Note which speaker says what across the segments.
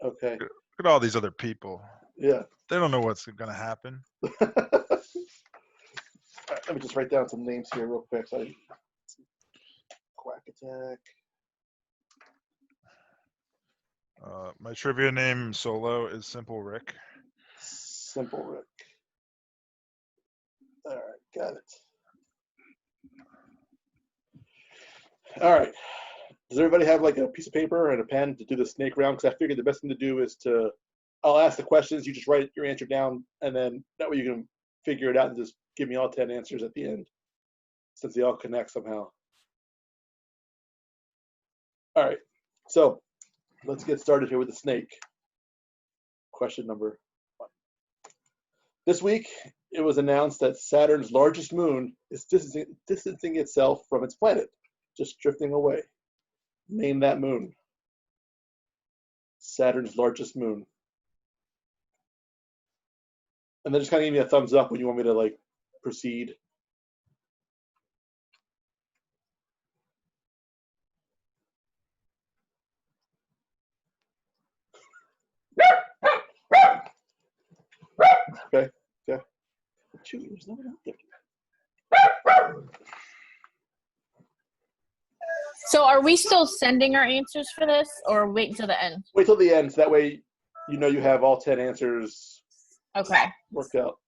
Speaker 1: Okay.
Speaker 2: Look at all these other people.
Speaker 1: Yeah.
Speaker 2: They don't know what's going to happen.
Speaker 1: All right, let me just write down some names here real quick. So Quack Attack.
Speaker 2: My trivia name solo is Simple Rick.
Speaker 1: Simple Rick. All right, got it. All right. Does everybody have like a piece of paper and a pen to do the snake round? Because I figured the best thing to do is I'll ask the questions, you just write your answer down, and then that way you can figure it out and just give me all 10 answers at the end, since they all connect somehow. All right, so let's get started here with the snake. Question number 1. This week, it was announced that Saturn's largest moon is distancing itself from its planet, just drifting away. Name that moon. Saturn's largest moon. And then just kind of give me a thumbs up when you want me to like proceed. Okay. Okay. Shoot, there's no one out there.
Speaker 3: So are we still sending our answers for this, or wait until the end?
Speaker 1: Wait till the end, so that way you know you have all 10 answers
Speaker 3: Okay.
Speaker 1: worked out.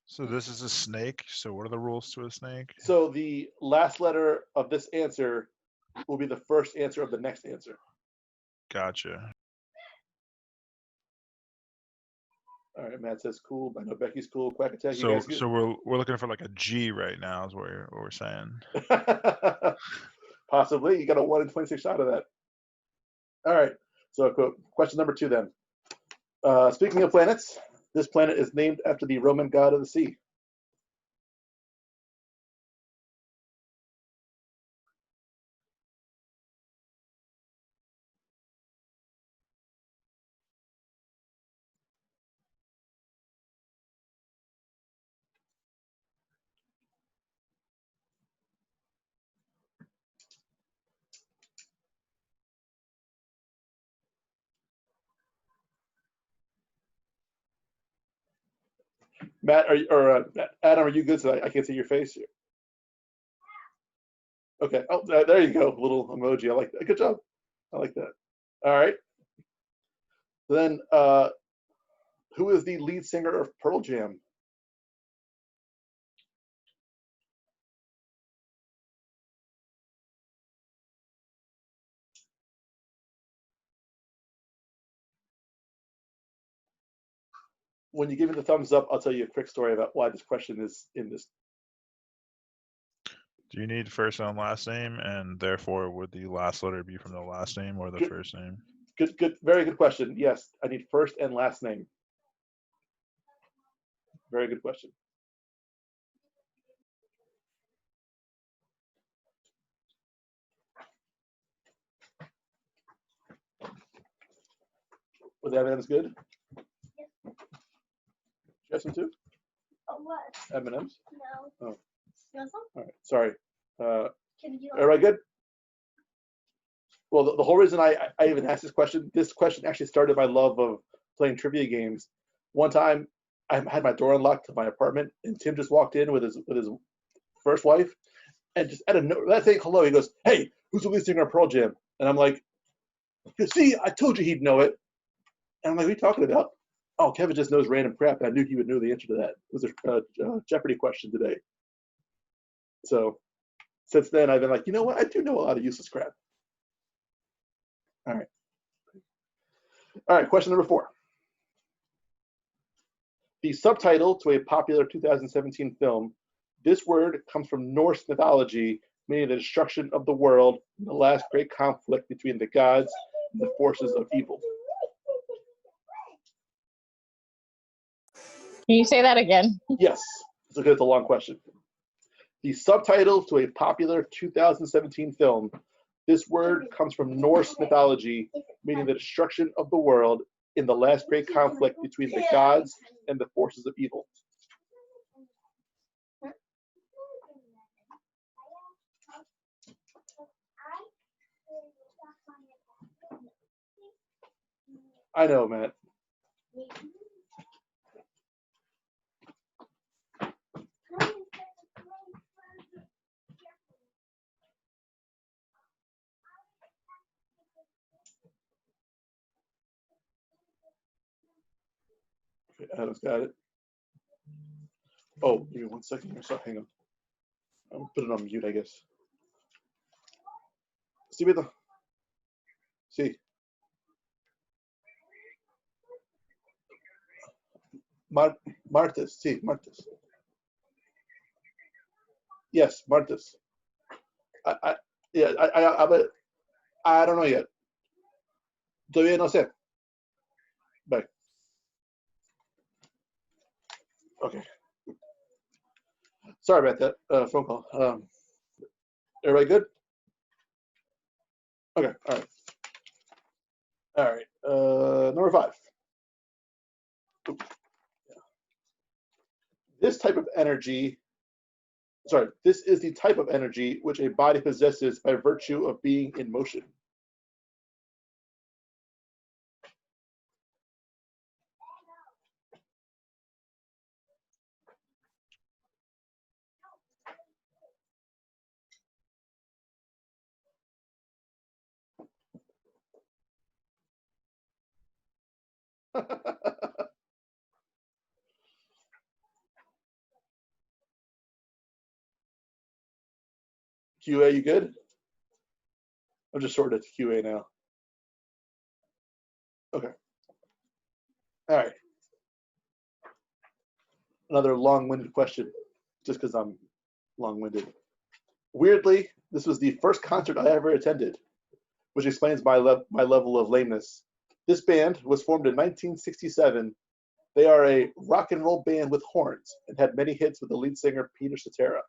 Speaker 2: So this is a snake. So what are the rules to a snake?
Speaker 1: So the last letter of this answer will be the first answer of the next answer.
Speaker 2: Gotcha.
Speaker 1: All right, Matt says cool. I know Becky's cool. Quack Attack, you
Speaker 2: So
Speaker 1: guys good?
Speaker 2: so we're looking for like a G right now is what we're saying.
Speaker 1: Possibly. You got a 1 in 26 shot of that. All right. So question number 2 then. Speaking of planets, this planet is named after the Roman god of the sea. Matt, Adam, are you good? So I can't see your face here. Okay. Oh, there you go. Little emoji. I like that. Good job. I like that. All right. Then, who is the lead singer of Pearl Jam? When you give me the thumbs up, I'll tell you a quick story about why this question is in this.
Speaker 2: Do you need first and last name, and therefore would the last letter be from the last name or the
Speaker 1: Good.
Speaker 2: first name?
Speaker 1: Good. Very good question. Yes, I need first and last name. Very good question. Was the M&M's good? You have some too?
Speaker 4: Oh, what?
Speaker 1: M&M's?
Speaker 4: No.
Speaker 1: Oh.
Speaker 4: You want some?
Speaker 1: All right. Sorry.
Speaker 4: Can you
Speaker 1: Everybody good? Well, the whole reason I even asked this question actually started my love of playing trivia games. One time, I had my door unlocked to my apartment, and Tim just walked in with his first wife, and just out of nowhere, saying hello, he goes, "Hey, who's the lead singer of Pearl Jam?" And I'm like, "See, I told you he'd know it." And I'm like, "What are you talking about?" Oh, Kevin just knows random crap. And I knew he would know the answer to that. It was a Jeopardy question today. So since then, I've been like, you know what? I do know a lot of useless crap. All right. All right, question number 4. The subtitle to a popular 2017 film, this word comes from Norse mythology, meaning the destruction of the world and the last great conflict between the gods and the forces of evil.
Speaker 3: Can you say that again?
Speaker 1: Yes, it's a long question. The subtitle to a popular 2017 film, this word comes from Norse mythology, meaning the destruction of the world in the last great conflict between the gods and the forces of evil. I know, man. Okay, Adam's got it. Oh, give me 1 second here. So hang on. I'll put it on mute, I guess. Sí, Beto. Sí. Martes. Sí, martes. Yes, martes. Yeah, I don't know yet. Todavía no sé. Bye. Okay. Sorry about that phone call. Everybody good? Okay. All right. All right. Number 5. Oops. This type of energy. Sorry. This is the type of energy which a body possesses by virtue of being in motion. QA, you good? I'm just sorting it to QA now. Okay. All right. Another long-winded question, just because I'm long-winded. Weirdly, this was the first concert I ever attended, which explains my level of lameness. This band was formed in 1967. They are a rock and roll band with horns and had many hits with the lead singer Peter Cetera.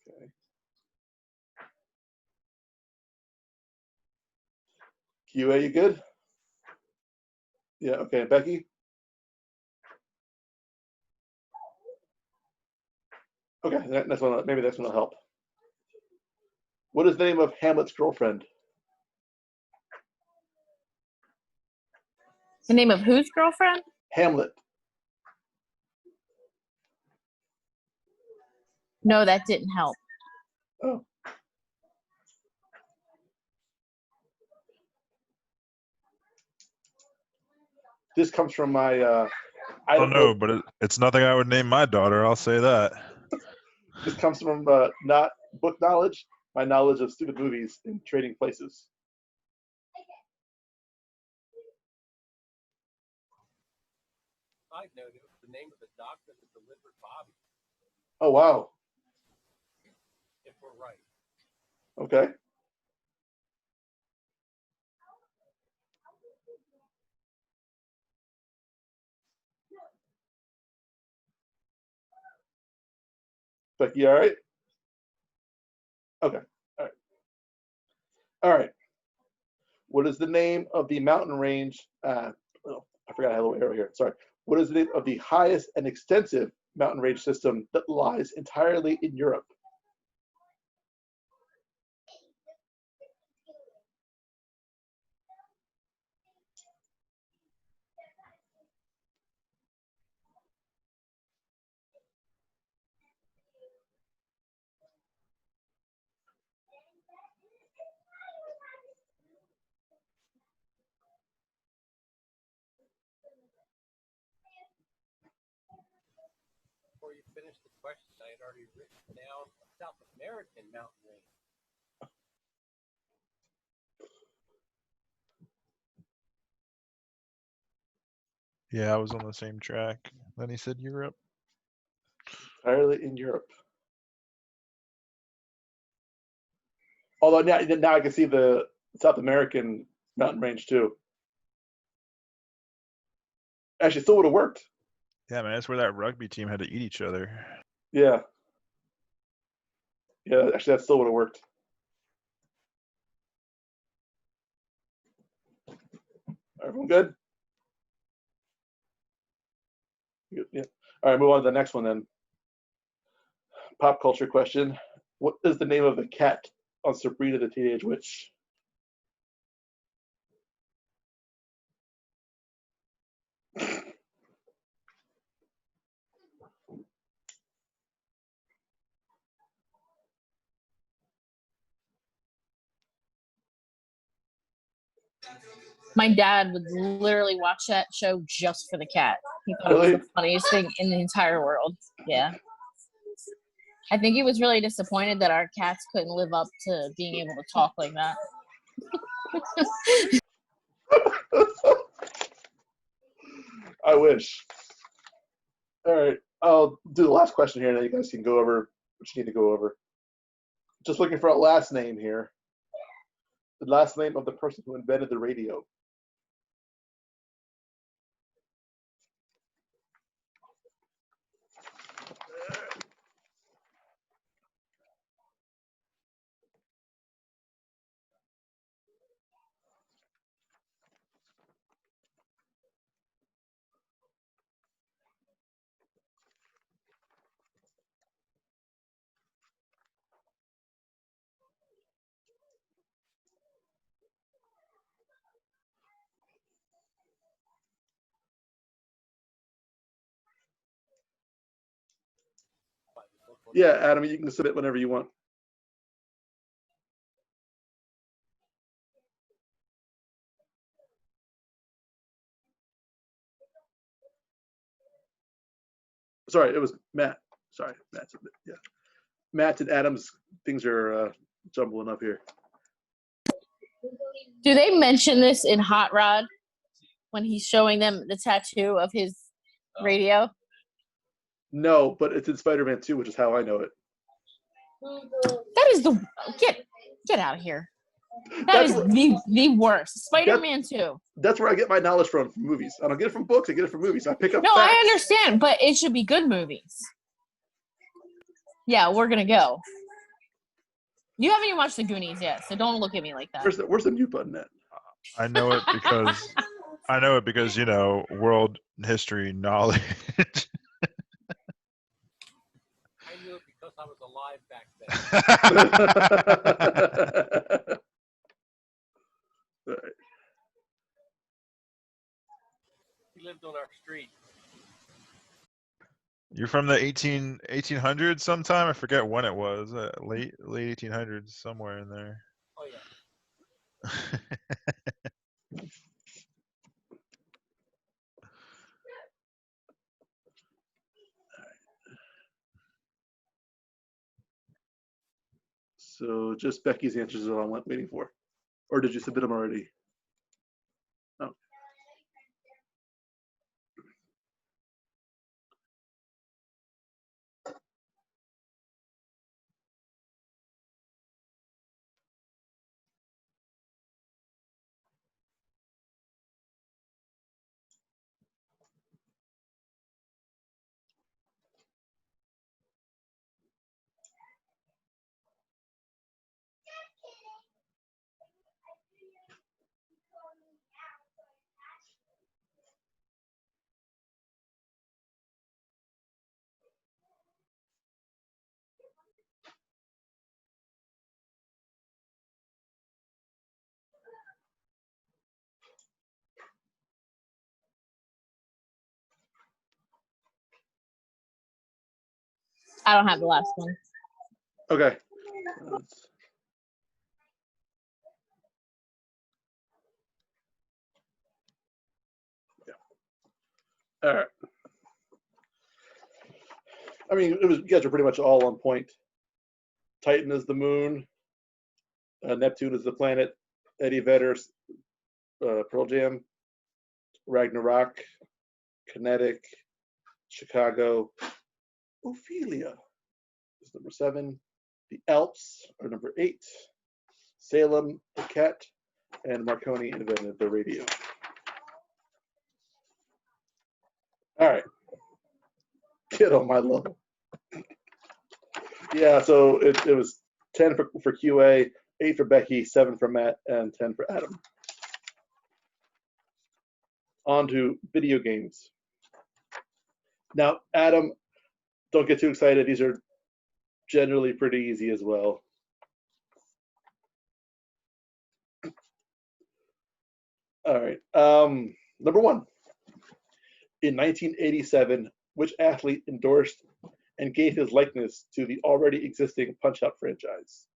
Speaker 1: Okay. QA, you good? Yeah, okay. Becky? Okay, maybe that's one will help. What is the name of Hamlet's girlfriend?
Speaker 3: The name of whose girlfriend?
Speaker 1: Hamlet.
Speaker 3: No, that didn't help.
Speaker 1: Oh. This comes from my
Speaker 2: I don't know, but it's nothing I would name my daughter. I'll say that.
Speaker 1: This comes from not book knowledge, my knowledge of stupid movies and Trading Places.
Speaker 5: Side note, it was the name of the doctor that delivered Bobby.
Speaker 1: Oh, wow.
Speaker 5: If we're right.
Speaker 1: Okay. Becky, all right? Okay. All right. All right. What is the name of the mountain range? I forgot I had a little arrow here. Sorry. What is the name of the highest and extensive mountain range system that lies entirely in Europe?
Speaker 5: Before you finish the question, I had already written down a South American mountain range.
Speaker 2: Yeah, I was on the same track. Then he said Europe.
Speaker 1: Entirely in Europe. Although now I can see the South American mountain range too. Actually, still would have worked.
Speaker 2: Yeah, man, that's where that rugby team had to eat each other.
Speaker 1: Yeah. Yeah, actually, that still would have worked. Everyone good? Good, yeah. All right, move on to the next one then. Pop culture question. What is the name of the cat on Sabrina the Teenage Witch?
Speaker 3: My dad would literally watch that show just for the cat. He thought it
Speaker 1: Really?
Speaker 3: was the funniest thing in the entire world. Yeah. I think he was really disappointed that our cats couldn't live up to being able to talk like that.
Speaker 1: I wish. All right, I'll do the last question here, and then you guys can go over what you need to go over. Just looking for a last name here. The last name of the person who invented the radio. Yeah, Adam, you can submit whenever you want. Sorry, it was Matt. Sorry, Matt. Yeah, Matt and Adam's things are jumbling up here.
Speaker 3: Do they mention this in Hot Rod when he's showing them the tattoo of his radio?
Speaker 1: No, but it's in Spider-Man 2, which is how I know it.
Speaker 3: That is the get out of here. That is the worst. Spider-Man 2.
Speaker 1: That's where I get my knowledge from movies. I don't get it from books. I get it from movies. I pick up.
Speaker 3: No,
Speaker 1: facts.
Speaker 3: I understand, but it should be good movies. Yeah, we're gonna go. You haven't even watched The Goonies yet, so don't look at me like that.
Speaker 1: Where's the mute button at?
Speaker 2: I know it because world history knowledge.
Speaker 5: I knew it because I was alive back then.
Speaker 1: Right.
Speaker 5: He lived on our street.
Speaker 2: You're from the 1800s sometime? I forget when it was. Late 1800s, somewhere in there.
Speaker 5: Oh yeah.
Speaker 1: So just Becky's answers is all I'm waiting for. Or did you submit them already? Oh.
Speaker 3: I don't have the last one.
Speaker 1: Okay. Yeah. All right. I mean, you guys are pretty much all on point. Titan is the moon. Neptune is the planet. Eddie Vedder's Pearl Jam. Ragnarok. Kinetic. Chicago. Ophelia is number 7. The Alps are number 8. Salem, the cat. And Marconi invented the radio. All right. Get on my level. Yeah, so it was 10 for QA, 8 for Becky, 7 for Matt, and 10 for Adam. On to video games. Now, Adam, don't get too excited. These are generally pretty easy as well. All right. Number 1. In 1987, which athlete endorsed and gave his likeness to the already existing Punch-Out franchise?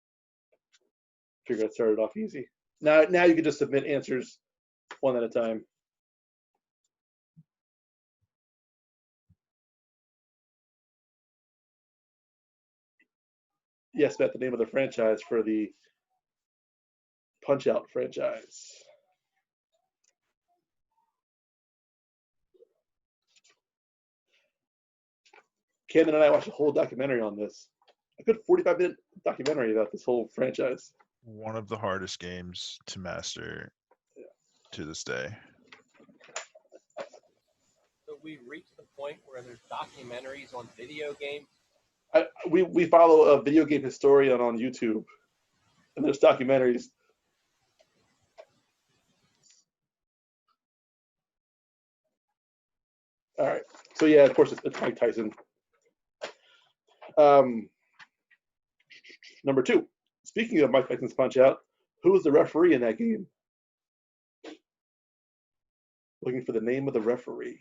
Speaker 1: Figure I started off easy. Now you can just submit answers one at a time. Yes, Matt, the name of the franchise for the Punch-Out franchise. Camden and I watched a whole documentary on this. A good 45-minute documentary about this whole franchise.
Speaker 2: One of the hardest games to master to this day.
Speaker 5: So we reached the point where there's documentaries on video games.
Speaker 1: We follow a video game historian on YouTube, and there's documentaries. All right. So yeah, of course it's Mike Tyson. Number 2. Speaking of Mike Tyson's Punch-Out, who was the referee in that game? Looking for the name of the referee.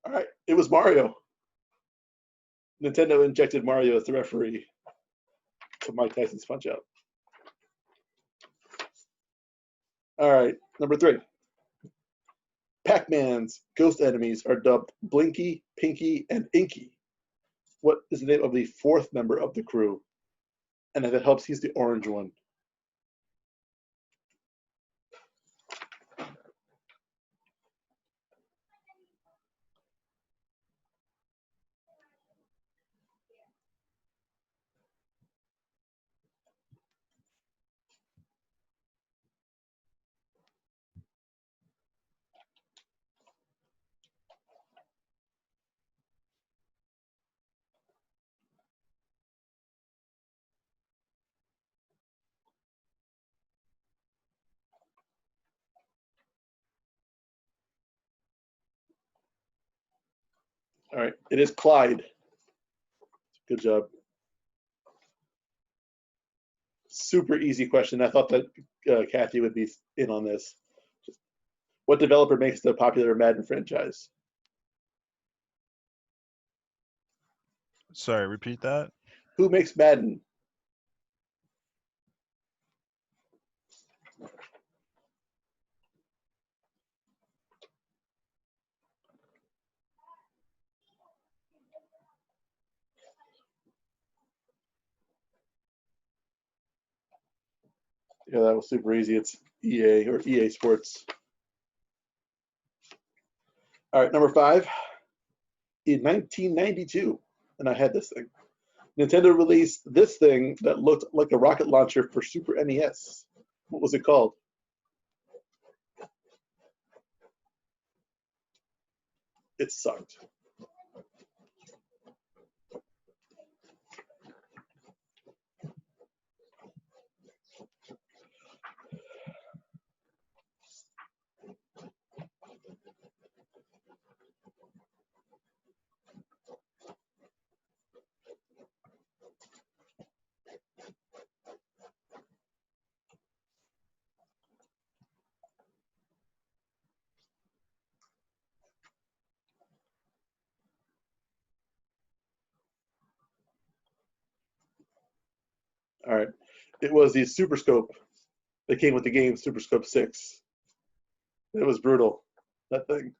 Speaker 1: All right, it was Mario. Nintendo injected Mario as the referee to Mike Tyson's Punch-Out. All right, number 3. Pac-Man's ghost enemies are dubbed Blinky, Pinky, and Inky. What is the name of the 4th member of the crew? And if it helps, he's the orange one. All right, it is Clyde. Good job. Super easy question. I thought that Kathy would be in on this. What developer makes the popular Madden franchise?
Speaker 2: Sorry, repeat that.
Speaker 1: Who makes Madden? Yeah, that was super easy. It's EA or EA Sports. All right, number 5. In 1992, and I had this thing, Nintendo released this thing that looked like a rocket launcher for Super NES. What was it called? It sucked. All right. It was the Super Scope that came with the game Super Scope 6. It was brutal, that thing.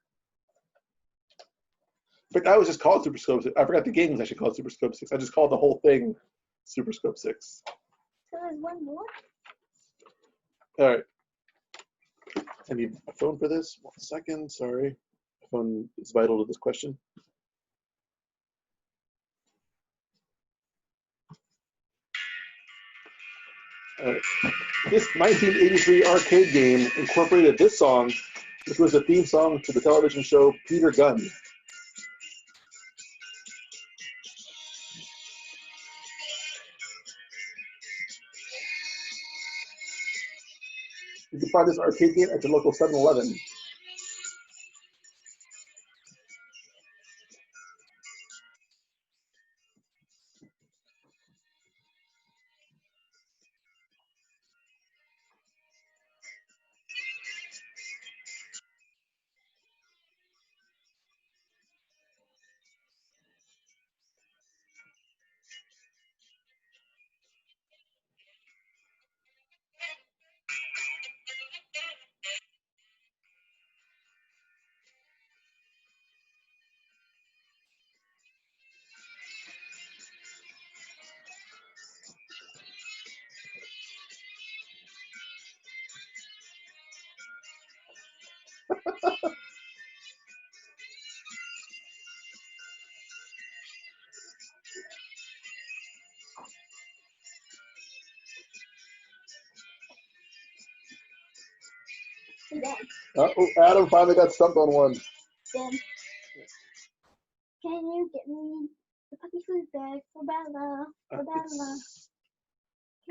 Speaker 1: But I was just called Super Scope 6. I forgot the game was actually called Super Scope 6. I just called the whole thing Super Scope 6.
Speaker 4: So there's one more.
Speaker 1: All right. I need a phone for this. 1 second. Sorry. My phone is vital to this question. All right. This 1983 arcade game incorporated this song, which was the theme song to the television show Peter Gunn. You can find this arcade game at your local 7-Eleven.
Speaker 4: Hey, Dad.
Speaker 1: Oh, Adam finally got stumped on one.
Speaker 4: Dad. Can you get me the puppy food bag for Bella? For Bella.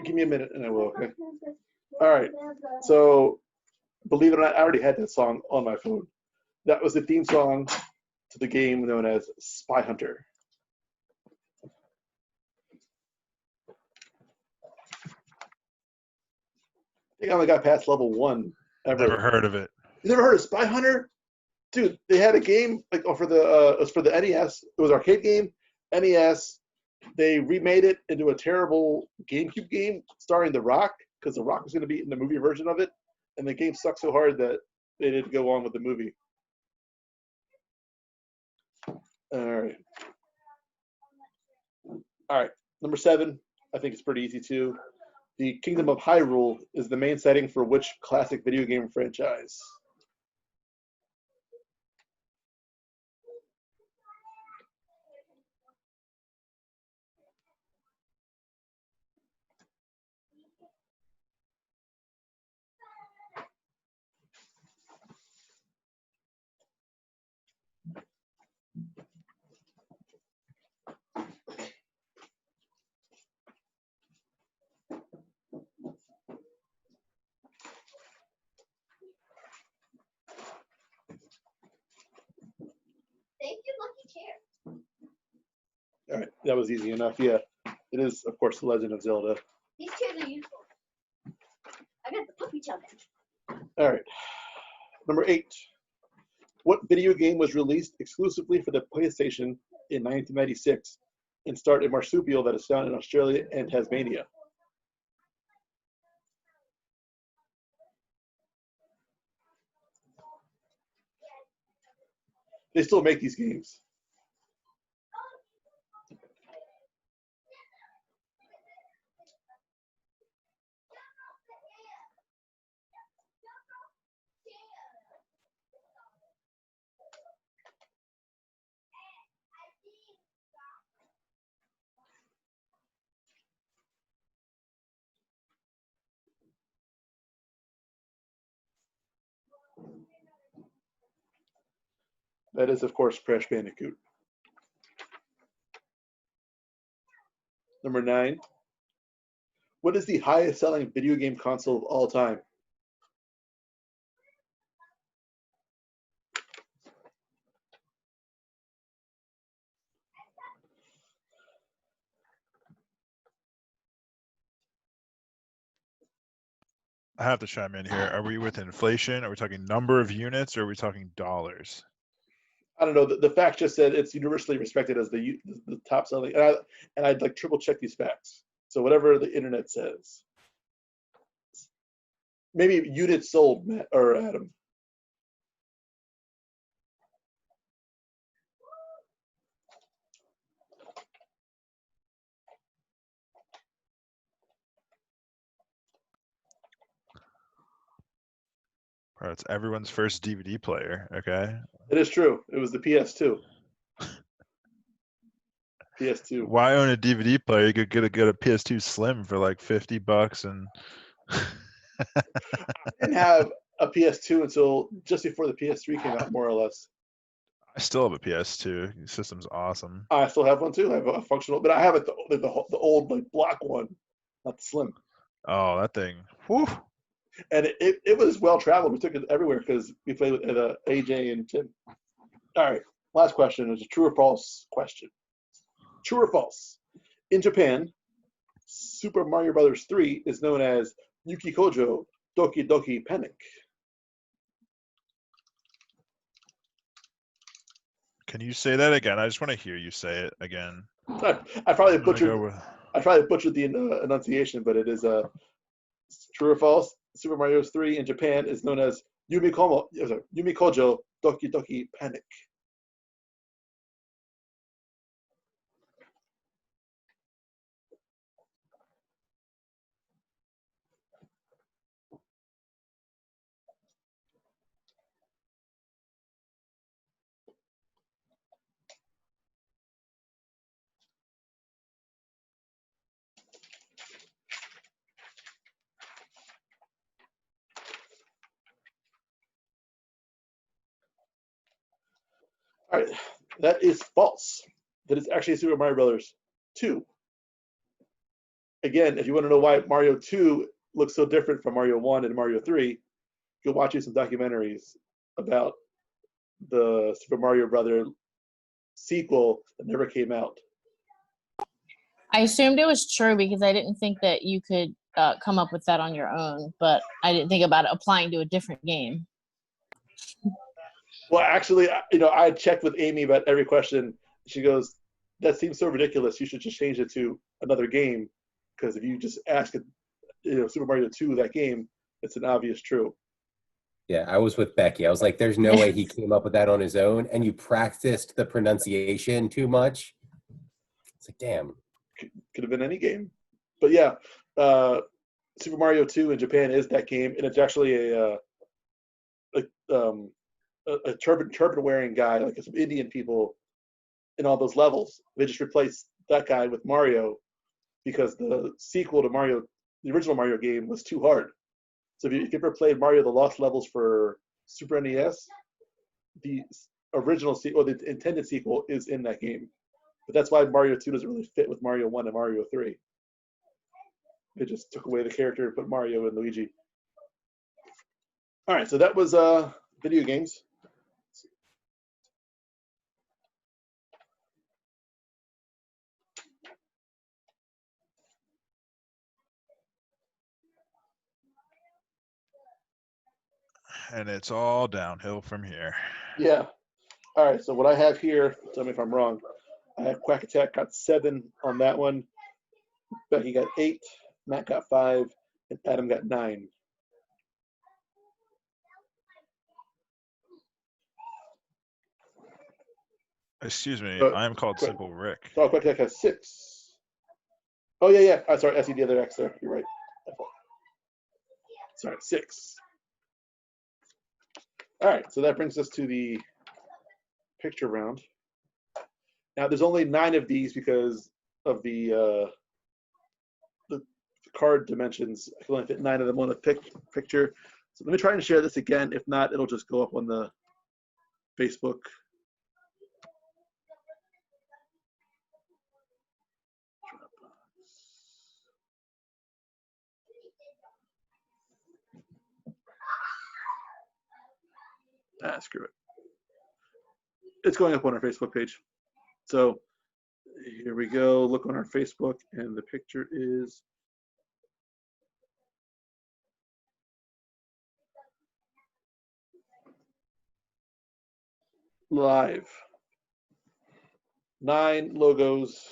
Speaker 1: Give me a minute and I will, okay? All right. So, believe it or not, I already had that song on my phone. That was the theme song to the game known as Spy Hunter. I think I only got past level 1 ever.
Speaker 2: Never heard of it.
Speaker 1: You never heard of Spy Hunter? Dude, they had a game like it was for the NES. It was an arcade game, NES. They remade it into a terrible GameCube game starring The Rock because The Rock was going to be in the movie version of it, and the game sucked so hard that they didn't go on with the movie. All right. Number 7, I think it's pretty easy too. The Kingdom of Hyrule is the main setting for which classic video game franchise?
Speaker 4: Thank you, lucky chair.
Speaker 1: All right, that was easy enough. Yeah, it is, of course, The Legend of Zelda.
Speaker 4: These chairs are useful. I got the puppy chow.
Speaker 1: All right, number 8. What video game was released exclusively for the PlayStation in 1996 and starred a marsupial that is found in Australia and Tasmania? They still make these games. That is, of course, Crash Bandicoot. Number 9. What is the highest selling video game console of all time?
Speaker 2: I have to chime in here. Are we with inflation? Are we talking number of units or are we talking dollars?
Speaker 1: I don't know. The fact just said it's universally respected as the top selling, and I'd like triple check these facts. So whatever the internet says, maybe units sold, Matt or Adam.
Speaker 2: Oh, it's everyone's first DVD player. Okay.
Speaker 1: It is true. It was the PS2. PS2.
Speaker 2: Why own a DVD player? You could get a PS2 Slim for like $50 and.
Speaker 1: I didn't have a PS2 until just before the PS3 came out, more or less.
Speaker 2: I still have a PS2. The system's awesome.
Speaker 1: I still have one too. I have a functional, but I have it the old like block one, not the slim.
Speaker 2: Oh, that thing. Whew.
Speaker 1: And it was well traveled. We took it everywhere because we played with AJ and Tim. All right, last question is a true or false question. True or false? In Japan, Super Mario Brothers 3 is known as Yuki Kojo Doki Doki Panic.
Speaker 2: Can you say that again? I just want to hear you say it again.
Speaker 1: I probably
Speaker 2: I'm gonna go
Speaker 1: butchered.
Speaker 2: with.
Speaker 1: I probably butchered the enunciation, but it is true or false. Super Mario 3 in Japan is known as Yumi Kojo Doki Doki Panic. All right, that is false. That is actually Super Mario Brothers 2. Again, if you want to know why Mario 2 looks so different from Mario 1 and Mario 3, you'll watch you some documentaries about the Super Mario Brothers sequel that never came out.
Speaker 3: I assumed it was true because I didn't think that you could come up with that on your own, but I didn't think about it applying to a different game.
Speaker 1: Well, actually, I checked with Amy about every question. She goes, "That seems so ridiculous. You should just change it to another game, because if you just ask it, Super Mario 2, that game, it's an obvious true."
Speaker 6: Yeah, I was with Becky. I was like, there's no way he came up with that on his own. And you practiced the pronunciation too much. It's like, damn.
Speaker 1: Could have been any game. But yeah, Super Mario 2 in Japan is that game, and it's actually a turban wearing guy, like some Indian people in all those levels. They just replaced that guy with Mario because the sequel to Mario, the original Mario game, was too hard. So if you ever played Mario the Lost Levels for Super NES, the original sequel, the intended sequel, is in that game. But that's why Mario 2 doesn't really fit with Mario 1 and Mario 3. They just took away the character and put Mario and Luigi. All right, so that was video games.
Speaker 2: And it's all downhill from here.
Speaker 1: Yeah. All right, so what I have here, tell me if I'm wrong. I have Quack Attack got 7 on that one. Becky got 8. Matt got 5. And Adam got 9.
Speaker 2: Excuse me,
Speaker 1: Uh,
Speaker 2: I'm called
Speaker 1: quick.
Speaker 2: Simple Rick.
Speaker 1: So Quack Attack has 6. Oh, yeah. I'm sorry, I see the other X there. You're right. Sorry, 6. All right, so that brings us to the picture round. Now, there's only 9 of these because of the card dimensions. I can only fit 9 of them on a picture. So let me try and share this again. If not, it'll just go up on the Facebook. Screw it. It's going up on our Facebook page. So here we go. Look on our Facebook, and the picture is live. 9 logos.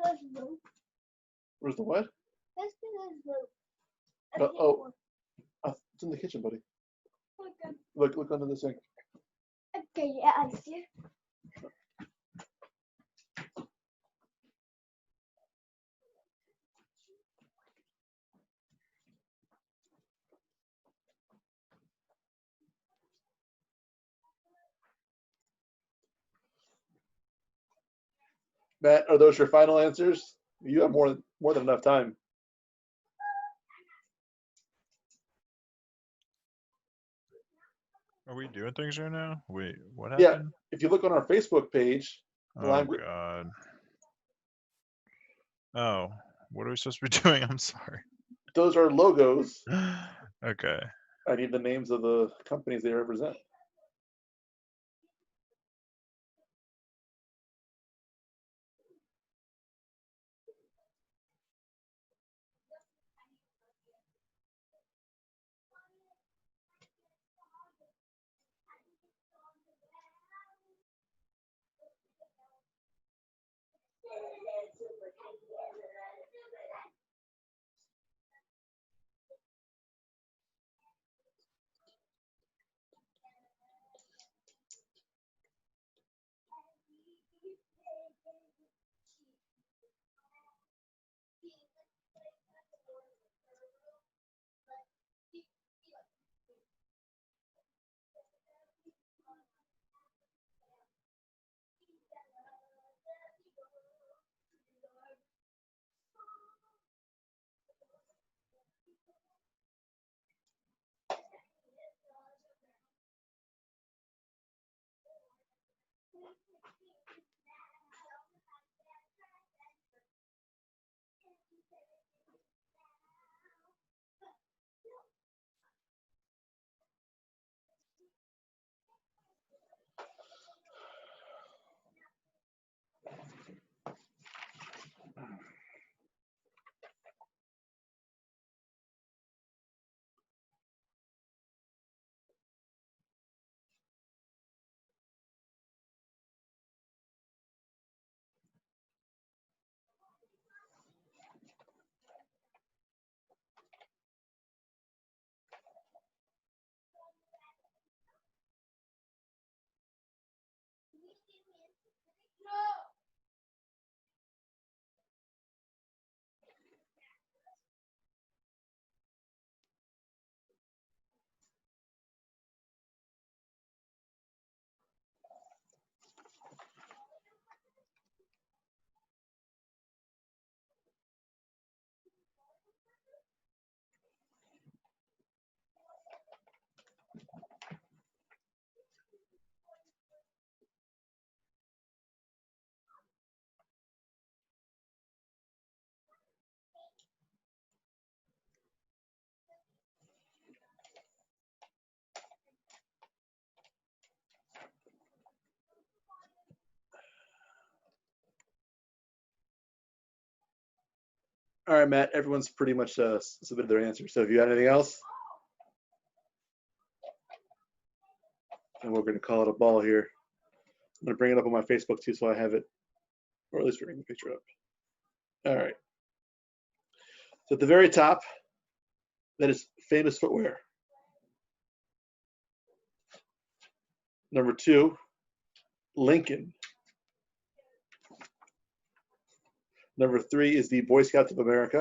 Speaker 4: those rope.
Speaker 1: Where's the what?
Speaker 4: Let's do those rope.
Speaker 1: Oh. It's in the kitchen, buddy.
Speaker 4: Okay.
Speaker 1: Look under the sink.
Speaker 4: Okay, yeah, I see.
Speaker 1: Matt, are those your final answers? You have more than enough time.
Speaker 2: Are we doing things right now? Wait, what
Speaker 1: Yeah.
Speaker 2: happened?
Speaker 1: If you look on our Facebook page,
Speaker 2: Oh
Speaker 1: language-
Speaker 2: God. Oh, what are we supposed to be doing? I'm sorry.
Speaker 1: those are logos.
Speaker 2: Okay.
Speaker 1: I need the names of the companies they represent. All right, Matt. Everyone's pretty much submitted their answer. So if you got anything else, and we're going to call it a ball here. I'm going to bring it up on my Facebook too, so I have it, or at least bring the picture up. All right. So at the very top, that is Famous Footwear. Number 2, Lincoln. Number 3 is the Boy Scouts of America.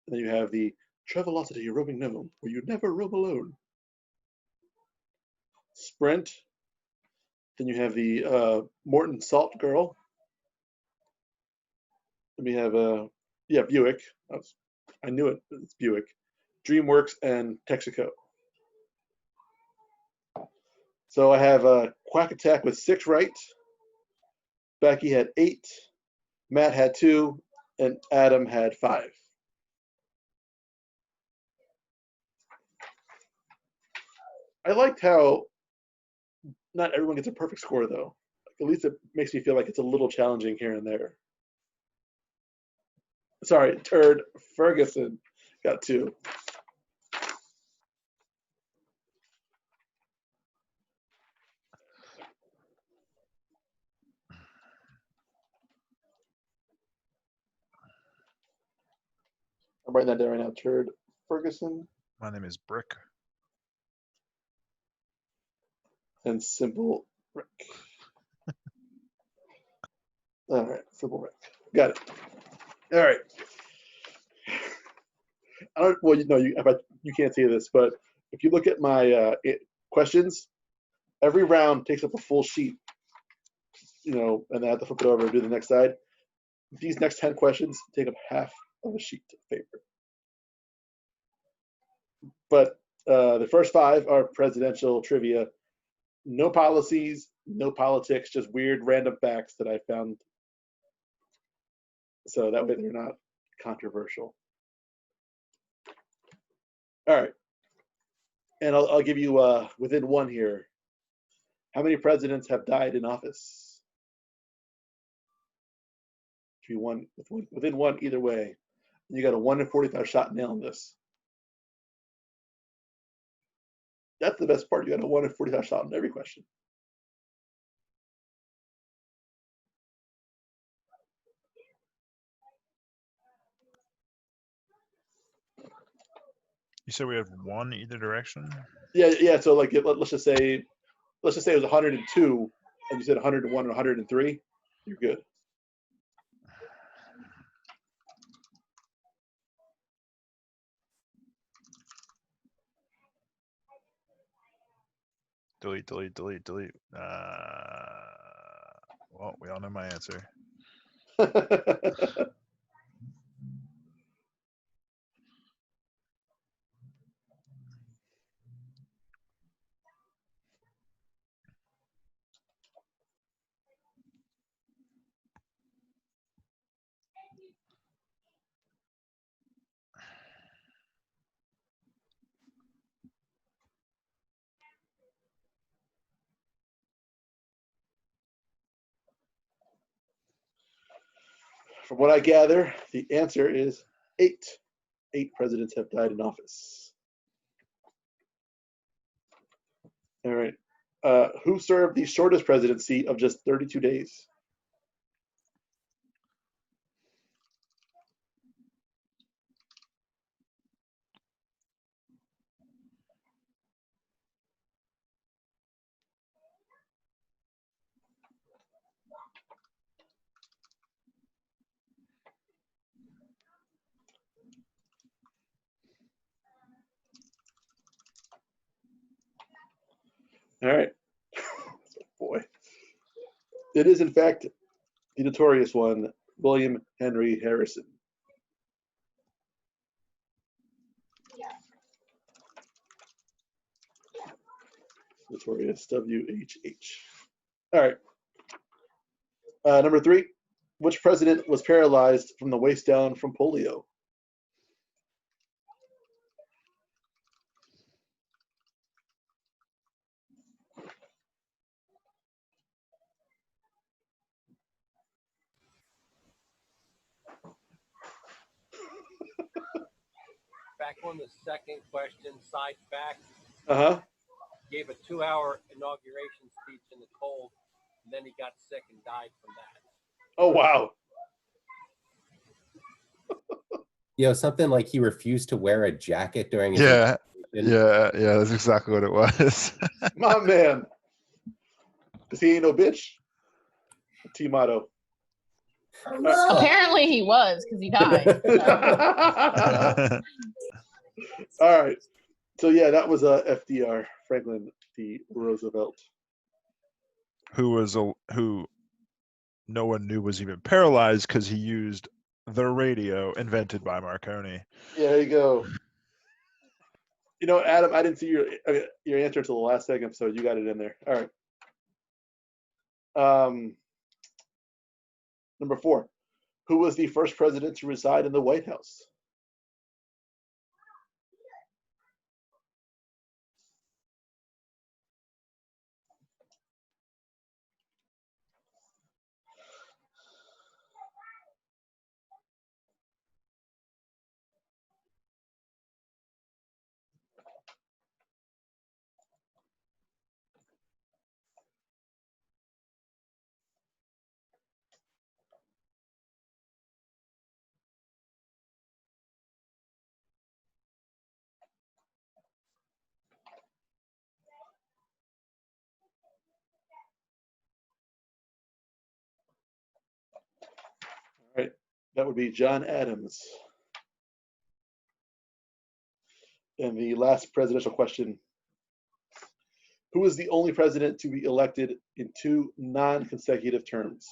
Speaker 1: And then you have the Travelocity Roaming Gnome, where you never roam alone. Sprint. Then you have the Morton Salt Girl. Then we have Buick. I knew it. It's Buick. DreamWorks and Texaco. So I have Quack Attack with 6 right. Becky had 8. Matt had 2, and Adam had 5. I liked how not everyone gets a perfect score, though. At least it makes me feel like it's a little challenging here and there. Sorry, Turd Ferguson got 2. I'm writing that down right now. Turd Ferguson
Speaker 2: My name is Brick.
Speaker 1: and Simple Rick. All right, Simple Rick. Got it. All right. I don't. Well, you can't see this, but if you look at my questions, every round takes up a full sheet. And I have to flip it over and do the next side. These next 10 questions take up half of a sheet of paper. But the first 5 are presidential trivia. No policies, no politics, just weird random facts that I found. So that way they're not controversial. All right. And I'll give you within one here. How many presidents have died in office? If you won within one either way, you got a 1 in 45 shot nailing this. That's the best part. You got a 1 in 45 shot on every question.
Speaker 2: You said we have one either direction?
Speaker 1: Yeah. So like, let's just say it was 102, and you said 101 and 103. You're good.
Speaker 2: Delete. Well, we all know my answer.
Speaker 1: From what I gather, the answer is 8. 8 presidents have died in office. All right. Who served the shortest presidency of just 32 days? All right. Boy. It is, in fact, the notorious one, William Henry Harrison. Notorious WHH. All right. Number 3. Which president was paralyzed from the waist down from polio?
Speaker 5: Back on the second question, side fact,
Speaker 1: Uh-huh.
Speaker 5: gave a 2-hour inauguration speech in the cold, and then he got sick and died from that.
Speaker 1: Oh, wow.
Speaker 6: Something like he refused to wear a jacket during his
Speaker 2: Yeah,
Speaker 6: inauguration.
Speaker 2: yeah, that's exactly what it was.
Speaker 1: My man. Because he ain't no bitch. T-motto.
Speaker 3: Apparently he was because he died. So.
Speaker 1: All right. So yeah, that was FDR, Franklin D. Roosevelt.
Speaker 2: who no one knew was even paralyzed because he used the radio invented by Marconi.
Speaker 1: Yeah, there you go. Adam, I didn't see your answer until the last second, so you got it in there. All right. Number 4. Who was the first president to reside in the White House? That would be John Adams. And the last presidential question. Who is the only president to be elected in 2 non-consecutive terms?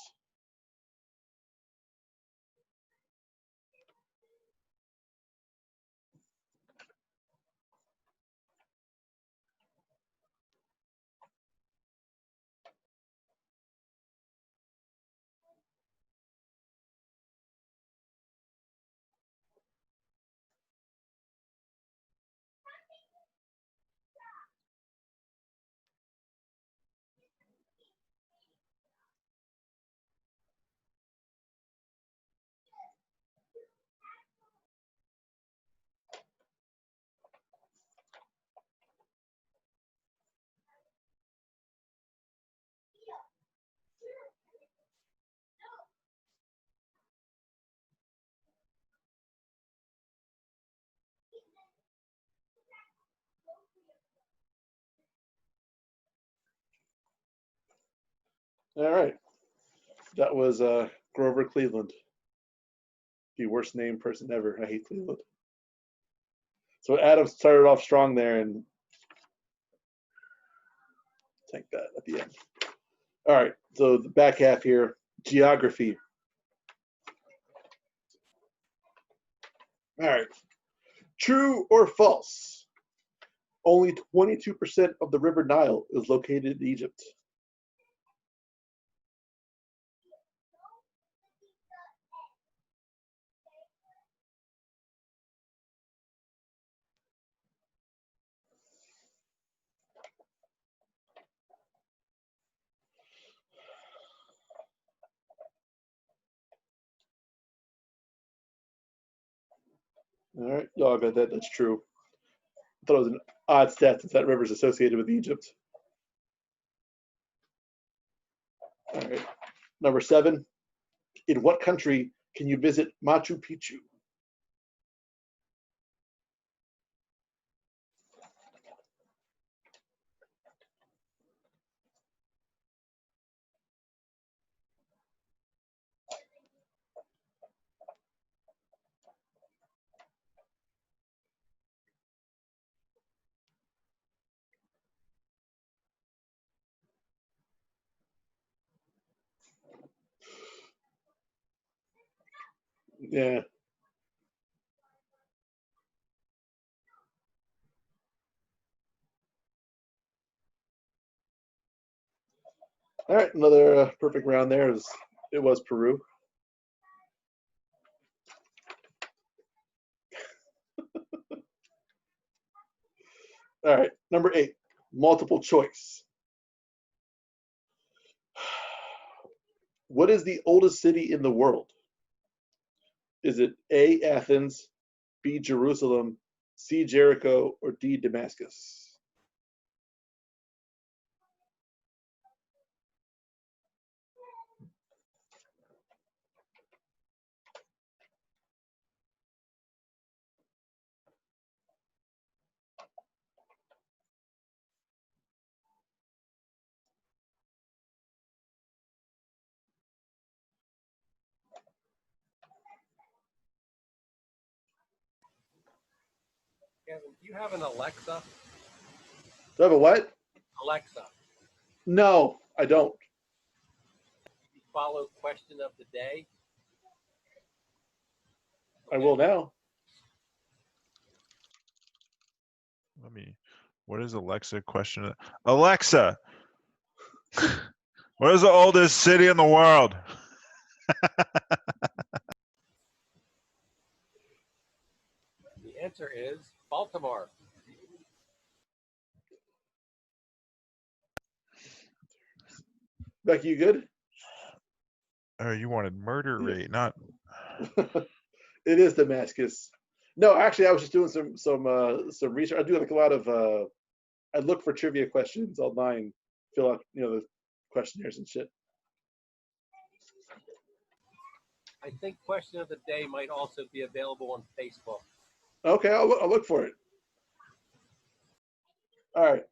Speaker 1: All right. That was Grover Cleveland. The worst named person ever. I hate Cleveland. So Adams started off strong there and take that at the end. All right. So the back half here, geography. All right. True or false? Only 22% of the River Nile is located in Egypt. All right, y'all got that. That's true. I thought it was an odd stat since that river is associated with Egypt. All right. Number 7. In what country can you visit Machu Picchu? Yeah. All right, another perfect round there. It was Peru. All right, number 8, multiple choice. What is the oldest city in the world? Is it A, Athens, B, Jerusalem, C, Jericho, or D, Damascus?
Speaker 5: Kevin, do you have an Alexa?
Speaker 1: Do I have a what?
Speaker 5: Alexa,
Speaker 1: No, I don't.
Speaker 5: you follow question of the day.
Speaker 1: I will now.
Speaker 2: What is Alexa question? Alexa, what is the oldest city in the world?
Speaker 5: The answer is Baltimore.
Speaker 1: Becky, you good?
Speaker 2: Oh, you wanted murder rate, not.
Speaker 1: It is Damascus. No, actually, I was just doing some research. I do like a lot of. I look for trivia questions online, fill out the questionnaires and shit.
Speaker 5: I think question of the day might also be available on Facebook.
Speaker 1: Okay, I'll look for it. All right.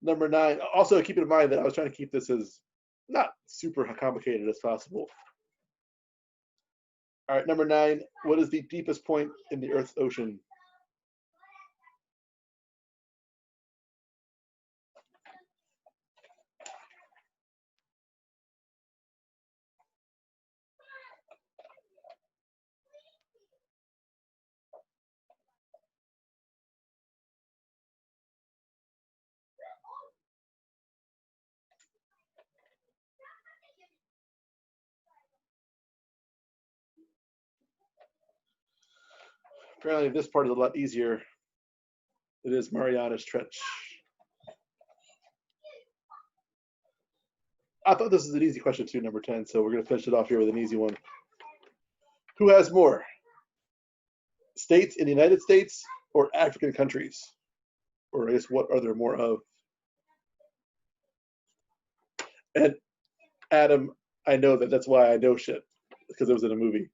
Speaker 1: Number 9. Also, keep in mind that I was trying to keep this as not super complicated as possible. All right, number 9. What is the deepest point in the Earth's ocean? Apparently, this part is a lot easier. It is Marianas Trench. I thought this was an easy question too, number 10. So we're going to finish it off here with an easy one. Who has more? States in the United States or African countries? Or I guess what are there more of? And Adam, I know that's why I know shit, because it was in a movie.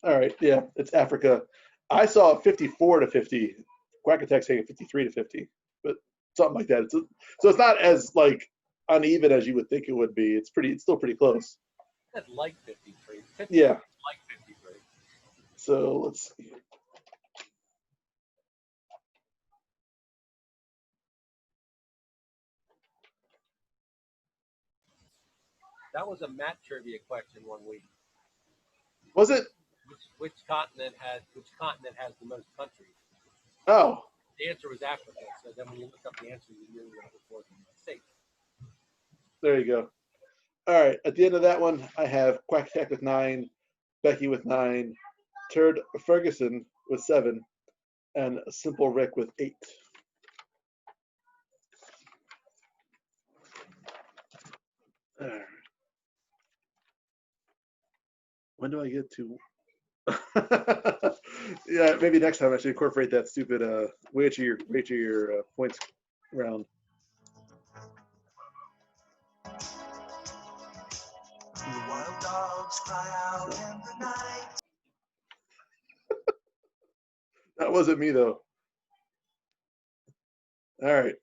Speaker 1: All right, yeah, it's Africa. I saw 54 to 50. Quack Attack saying 53 to 50, but something like that. So it's not as like uneven as you would think it would be. It's still pretty close.
Speaker 5: That's like 53. 50
Speaker 1: Yeah.
Speaker 5: Like 53.
Speaker 1: So let's see.
Speaker 5: That was a Matt trivia question one week.
Speaker 1: Was it?
Speaker 5: Which continent has the most countries?
Speaker 1: Oh,
Speaker 5: The answer was Africa. So then when you look up the answer, you knew that it was states.
Speaker 1: there you go. All right, at the end of that one, I have Quack Attack with 9, Becky with 9, Turd Ferguson with 7, and Simple Rick with 8. All right. When do I get to? Yeah, maybe next time I should incorporate that stupid wait till your points round.
Speaker 7: Wild dogs cry out in the night.
Speaker 1: That wasn't me though. All right,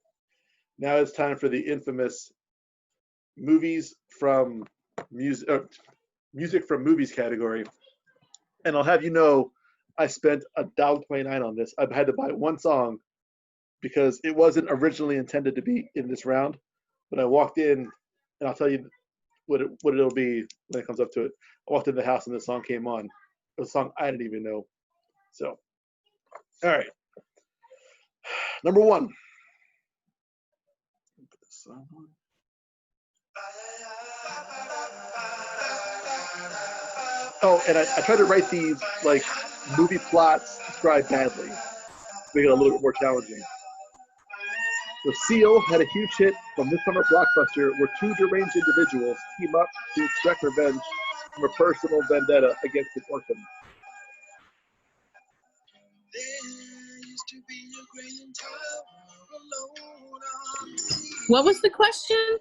Speaker 1: now it's time for the infamous movies from music from movies category. And I'll have you know, I spent $1.29 on this. I've had to buy one song because it wasn't originally intended to be in this round. But I walked in, and I'll tell you what it'll be when it comes up to it. I walked in the house and this song came on. It was a song I didn't even know. So, all right. Number 1. Oh, and I tried to write these like movie plots described badly, make it a little bit more challenging. The Seal had a huge hit from this summer blockbuster where 2 deranged individuals team up to extract revenge from a personal vendetta against an orphan.
Speaker 3: What was the question?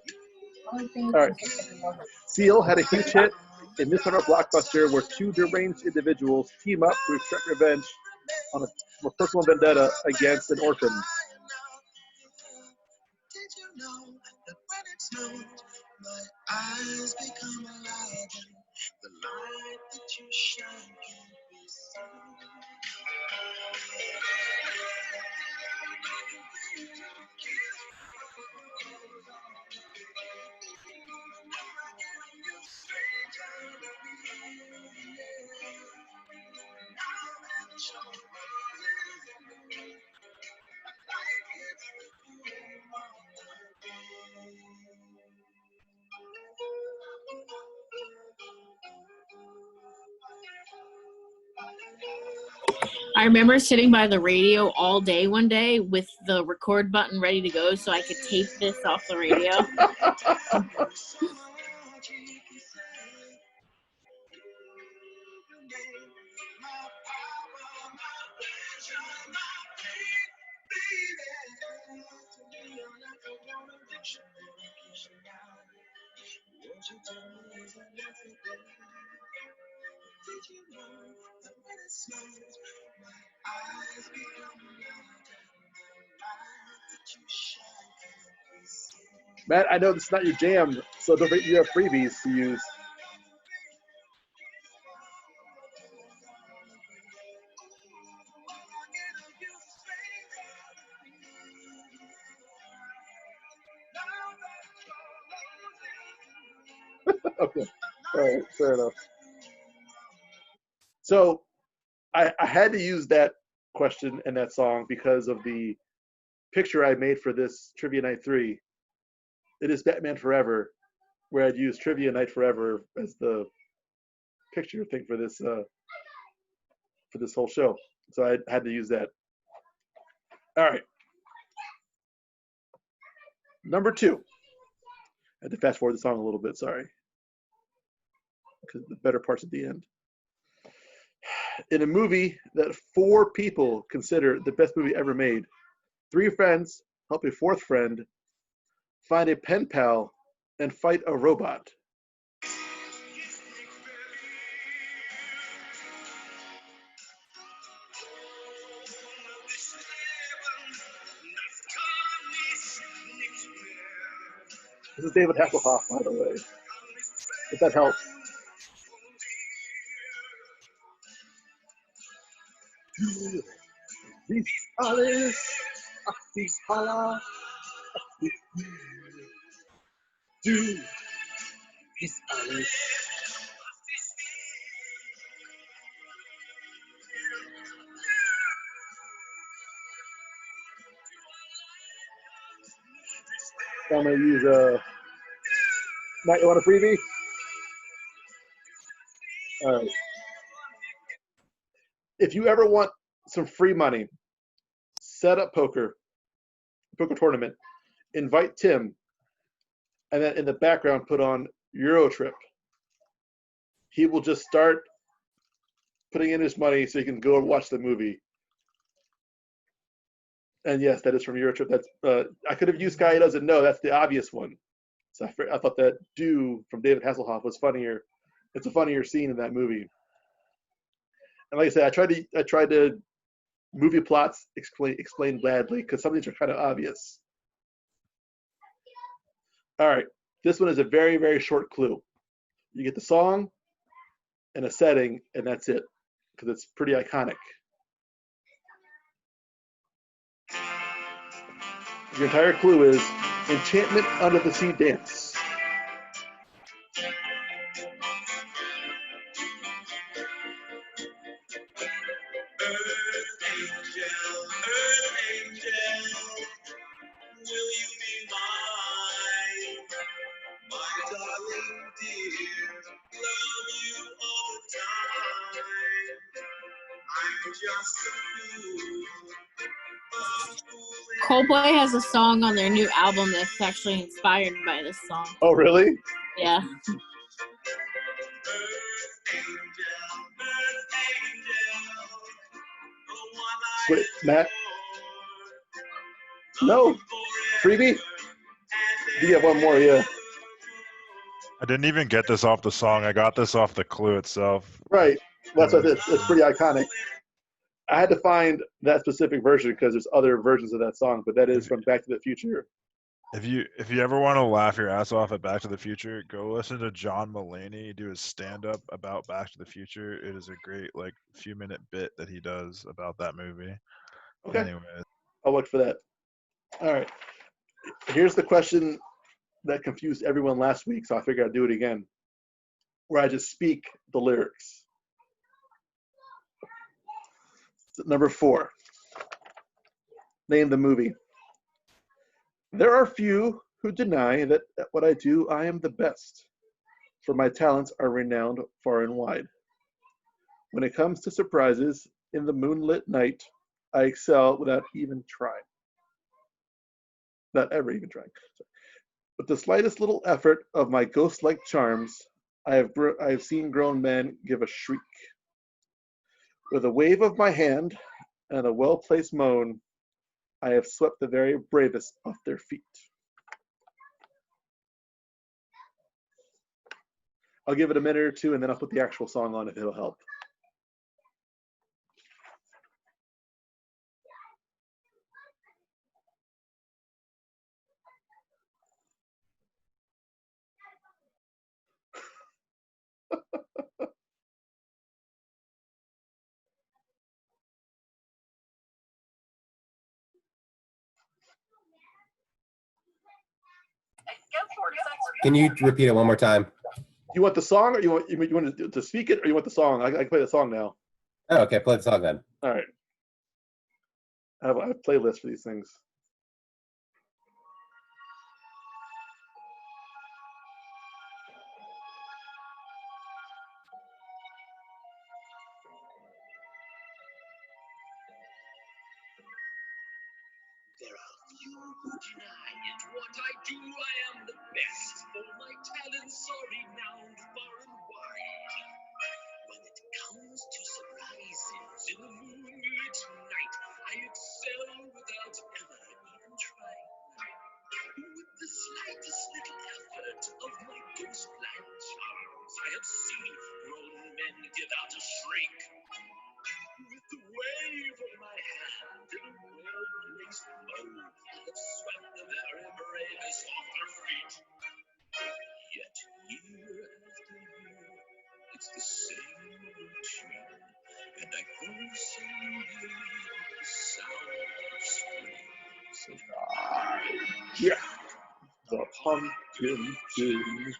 Speaker 1: All right. Seal had a huge hit in this summer blockbuster where 2 deranged individuals team up to extract revenge from a personal vendetta against an orphan.
Speaker 7: Did you know that when it snows, my eyes become alive and the light that you shine can be seen?
Speaker 3: I remember sitting by the radio all day one day with the record button ready to go so I could tape this off the radio.
Speaker 7: you tell me is an everyday? Did you know that when it snows, my eyes become loud and the light that you shine can't be seen?
Speaker 1: Matt, I know this is not your jam, so don't forget you have freebies to use. Okay. All right. Fair enough. So I had to use that question and that song because of the picture I made for this Trivia Night 3. It is Batman Forever, where I'd use Trivia Night Forever as the picture thing for this whole show. So I had to use that. All right. Number 2. I had to fast forward the song a little bit, sorry. Because the better parts at the end. In a movie that 4 people consider the best movie ever made, 3 friends help a 4th friend find a pen pal and fight a robot. This is David Hasselhoff, by the way. If that helps. These Alice, these Hala, do these Alice. I'm gonna use Matt, you want a freebie? All right. If you ever want some free money, set up poker tournament, invite Tim, and then in the background put on Eurotrip. He will just start putting in his money so he can go and watch the movie. And yes, that is from Eurotrip. That's I could have used Guy Who Doesn't Know. That's the obvious one. So I thought that "Do" from David Hasselhoff was funnier. It's a funnier scene in that movie. And like I said, I tried to movie plots explain badly because some of these are kind of obvious. All right, this one is a very, very short clue. You get the song and a setting, and that's it, because it's pretty iconic. Your entire clue is Enchantment Under the Sea Dance.
Speaker 7: Earth angel, will you be mine? My darling dear, love you all the time. I'm just a fool.
Speaker 3: Coldplay has a song on their new album that's actually inspired by this song.
Speaker 1: Oh, really?
Speaker 3: Yeah.
Speaker 1: Wait, Matt? No. Freebie? You have one more, yeah.
Speaker 2: I didn't even get this off the song. I got this off the clue itself.
Speaker 1: Right. That's what it's pretty iconic. I had to find that specific version because there's other versions of that song, but that is from Back to the Future.
Speaker 2: If you ever want to laugh your ass off at Back to the Future, go listen to John Mulaney do his stand-up about Back to the Future. It is a great few minute bit that he does about that movie.
Speaker 1: Okay.
Speaker 2: Anyway,
Speaker 1: I'll look for that. All right. Here's the question that confused everyone last week, so I figured I'd do it again, where I just speak the lyrics. Number 4. Name the movie. There are few who deny that at what I do I am the best, for my talents are renowned far and wide. When it comes to surprises in the moonlit night, I excel without even trying. Not ever even trying. With the slightest little effort of my ghost-like charms, I have seen grown men give a shriek. With a wave of my hand and a well-placed moan, I have swept the very bravest off their feet. I'll give it a minute or two, and then I'll put the actual song on if it'll help.
Speaker 6: Can you repeat it one more time?
Speaker 1: You want the song, or you want to speak it, or you want the song? I can play the song now.
Speaker 6: Oh, okay. Play the song then.
Speaker 1: All right. I have a playlist for these things.
Speaker 7: There are few who deny it. What I do, I am the best. For my talents are renowned far and wide. When it comes to surprises in the moonlit night, I excel without ever even trying. With the slightest little effort of my ghost-like charms, I have seen grown men give out a shriek. With the wave of my hand in a well-placed mode, I have swept the very bravest off their feet. Yet year after year, it's the same routine, and I grow so weary of the sound of screams.
Speaker 1: Yeah. The pumpkin king.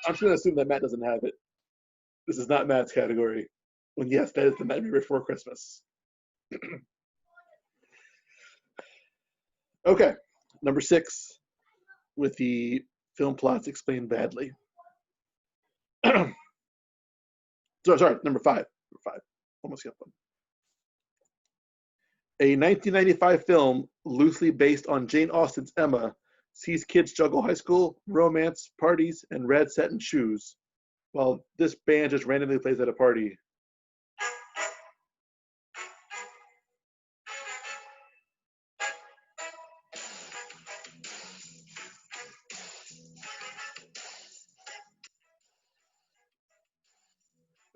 Speaker 1: I'm just gonna assume that Matt doesn't have it. This is not Matt's category. When yes, that is the Nightmare Before Christmas. Okay, number 6, with the film plots explained badly. Sorry, number 5. Number 5. Almost got one. A 1995 film loosely based on Jane Austen's Emma sees kids juggle high school, romance, parties, and red satin shoes, while this band just randomly plays at a party.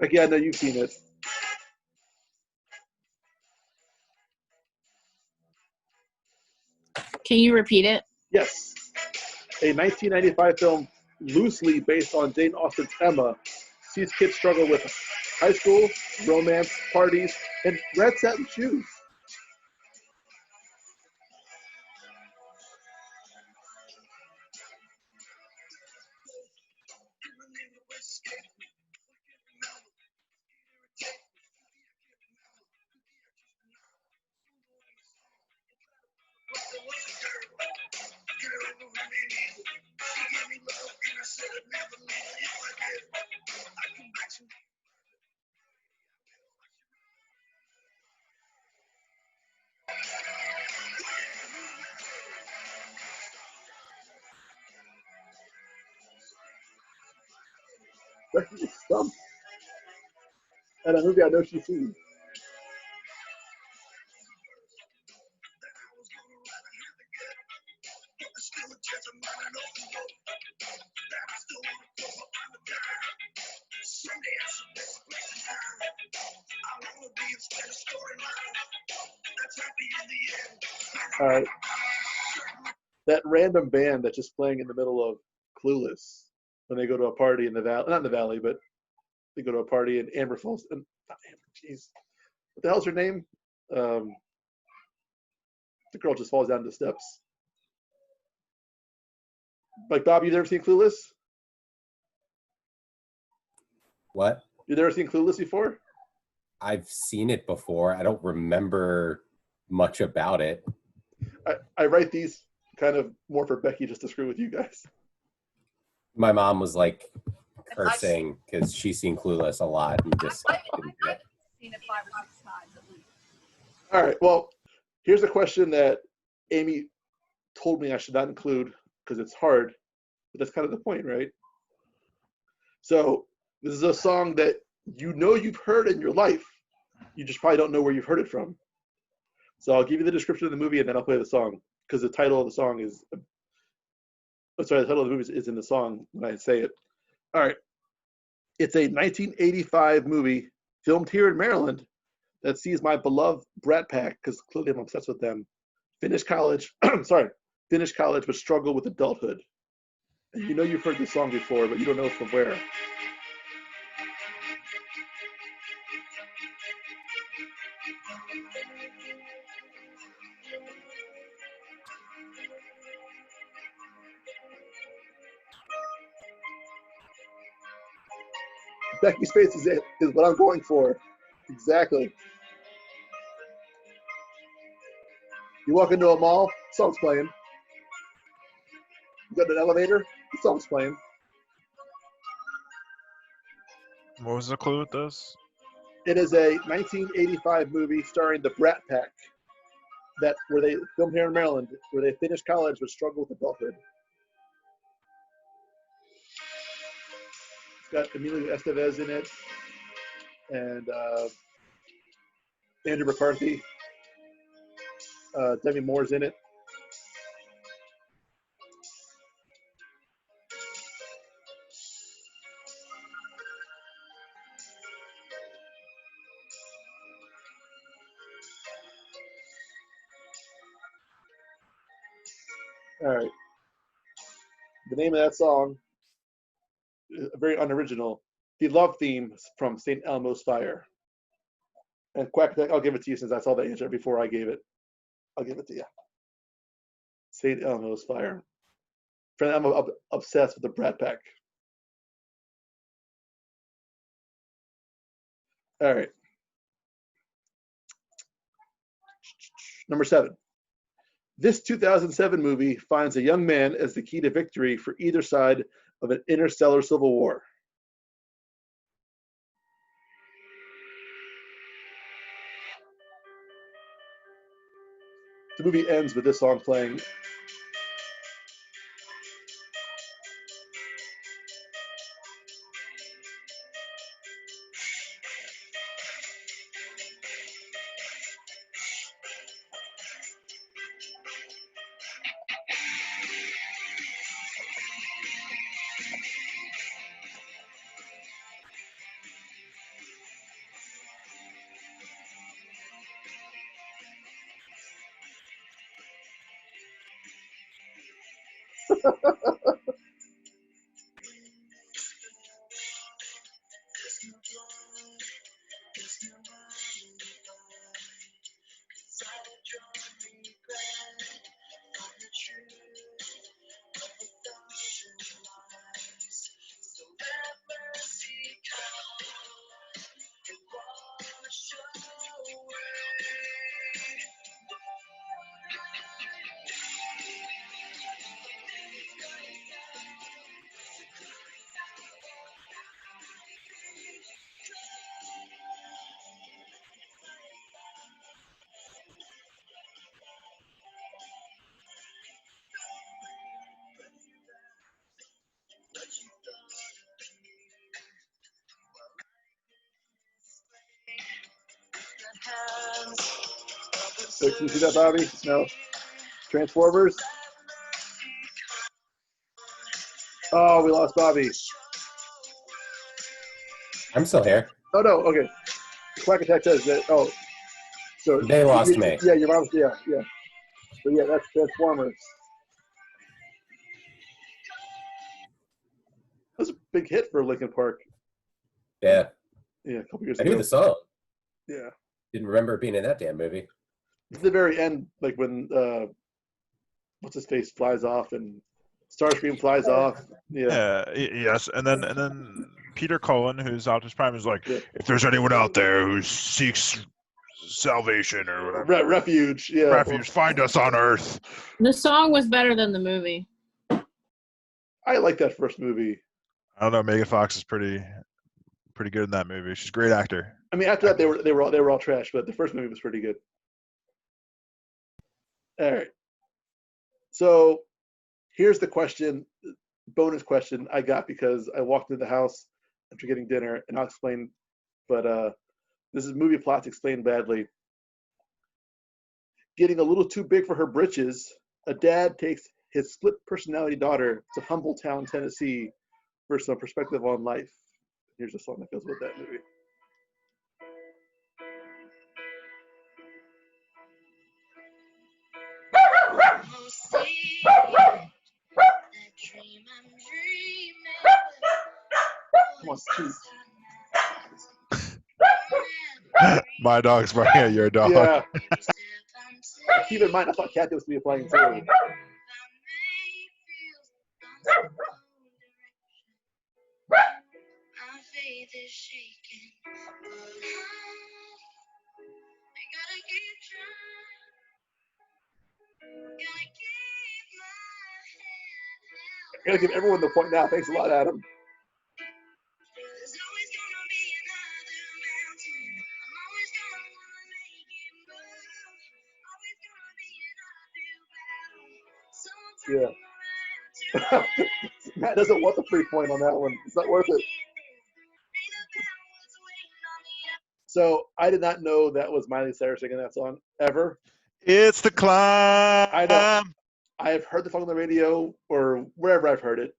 Speaker 1: Like, yeah, I know you've seen it.
Speaker 3: Can you repeat it?
Speaker 1: Yes. A 1995 film loosely based on Jane Austen's Emma sees kids struggle with high school, romance, parties, and red satin shoes. Becky stumped at a movie I know she's seen. All right. That random band that's just playing in the middle of Clueless when they go to a party in the valley, not in the valley, but they go to a party and Amber falls. And not Amber, jeez, what the hell's her name? The girl just falls down the steps. Like, Bob, you never seen Clueless?
Speaker 6: What?
Speaker 1: You never seen Clueless before?
Speaker 6: I've seen it before. I don't remember much about it.
Speaker 1: I write these kind of more for Becky just to screw with you guys.
Speaker 6: My mom was like cursing because she's seen Clueless a lot and just
Speaker 8: I've seen it 5 or 6 times at least.
Speaker 1: All right. Well, here's a question that Amy told me I should not include because it's hard, but that's kind of the point, right? So this is a song that you know you've heard in your life. You just probably don't know where you've heard it from. So I'll give you the description of the movie and then I'll play the song because the title of the song is, the title of the movie is in the song when I say it. All right. It's a 1985 movie filmed here in Maryland that sees my beloved Brat Pack, because clearly I'm obsessed with them, finish college. Finish college but struggle with adulthood. And you know you've heard this song before, but you don't know from where. Becky's face is what I'm going for. Exactly. You walk into a mall, song's playing. You go to an elevator, the song's playing.
Speaker 2: What was the clue with this?
Speaker 1: It is a 1985 movie starring the Brat Pack, where they filmed here in Maryland, where they finish college but struggle with adulthood. It's got Emilio Estevez in it, and Andrew McCarthy. Demi Moore's in it. All right. The name of that song is very unoriginal. The love theme from St. Elmo's Fire. And Quack, I'll give it to you since I saw the answer before I gave it. I'll give it to you. St. Elmo's Fire. Friend, I'm obsessed with the Brat Pack. All right. Number 7. This 2007 movie finds a young man as the key to victory for either side of an interstellar civil war. The movie ends with this song playing. So, can you see that, Bobby? No. Transformers. Oh, we lost Bobby.
Speaker 6: I'm still here.
Speaker 1: Oh no. Okay. Quack Attack says that. Oh, so
Speaker 6: They lost me.
Speaker 1: Yeah, your mom's. Yeah. But yeah, that's Transformers. That was a big hit for Linkin Park.
Speaker 6: Yeah.
Speaker 1: Yeah, a couple years
Speaker 6: I
Speaker 1: ago.
Speaker 6: knew the song.
Speaker 1: Yeah.
Speaker 6: Didn't remember it being in that damn movie.
Speaker 1: At the very end, like when what's his face flies off and Starscream flies off. Yeah.
Speaker 2: Yes, and then Peter Cullen, who's Optimus Prime, is like,
Speaker 1: Yeah.
Speaker 2: if there's anyone out there who seeks salvation or whatever,
Speaker 1: Refuge. Yeah.
Speaker 2: refuge, find us on Earth.
Speaker 3: The song was better than the movie.
Speaker 1: I like that first movie.
Speaker 2: I don't know. Megan Fox is pretty good in that movie. She's a great actor.
Speaker 1: I mean, after that they were all trash, but the first movie was pretty good. All right. So here's the question, bonus question I got because I walked into the house after getting dinner, and I'll explain. But this is movie plots explained badly. Getting a little too big for her britches, a dad takes his split personality daughter to Humbletown, Tennessee, for some perspective on life. Here's a song that goes with that movie. Come on, please.
Speaker 2: My dog's barking at your dog.
Speaker 1: Yeah. Keep in mind, I thought Kathy was going to be playing too. I gotta give everyone the point now. Thanks a lot, Adam. Yeah. Matt doesn't want the free point on that one. It's not worth it. So I did not know that was Miley Cyrus singing that song ever.
Speaker 2: It's the climb.
Speaker 1: I know. I have heard the song on the radio or wherever I've heard it,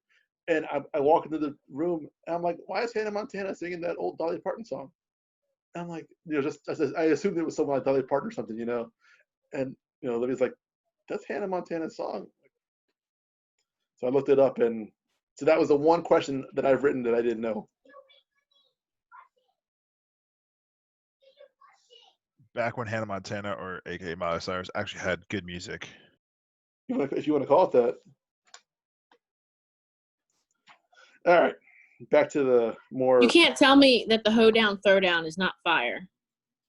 Speaker 1: and I walk into the room and I'm like, why is Hannah Montana singing that old Dolly Parton song? And I'm like, I assumed it was something like Dolly Parton or something, And Libby's like, that's Hannah Montana's song. So I looked it up, and so that was the one question that I've written that I didn't know.
Speaker 2: Back when Hannah Montana, or aka Miley Cyrus, actually had good music.
Speaker 1: If you want to call it that. All right, back to the more.
Speaker 3: You can't tell me that the Hoedown Throwdown is not fire.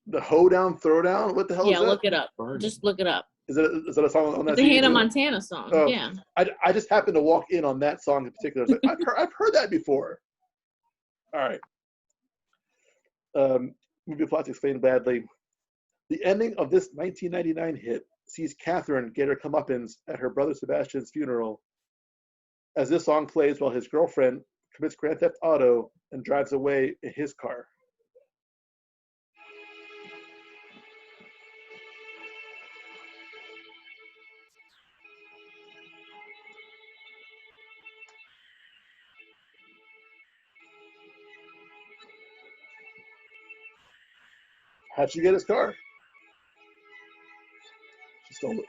Speaker 1: The Hoedown Throwdown? What the hell is that?
Speaker 3: Yeah, look it up. Just look it up.
Speaker 1: Is that a song on that?
Speaker 3: It's a Hannah Montana song.
Speaker 1: Oh,
Speaker 3: yeah.
Speaker 1: I just happened to walk in on that song in particular. I was like, I've heard that before. All right. Movie plots explained badly. The ending of this 1999 hit sees Catherine get her comeuppance at her brother Sebastian's funeral, as this song plays while his girlfriend commits Grand Theft Auto and drives away in his car. How'd she get his car? She stole it.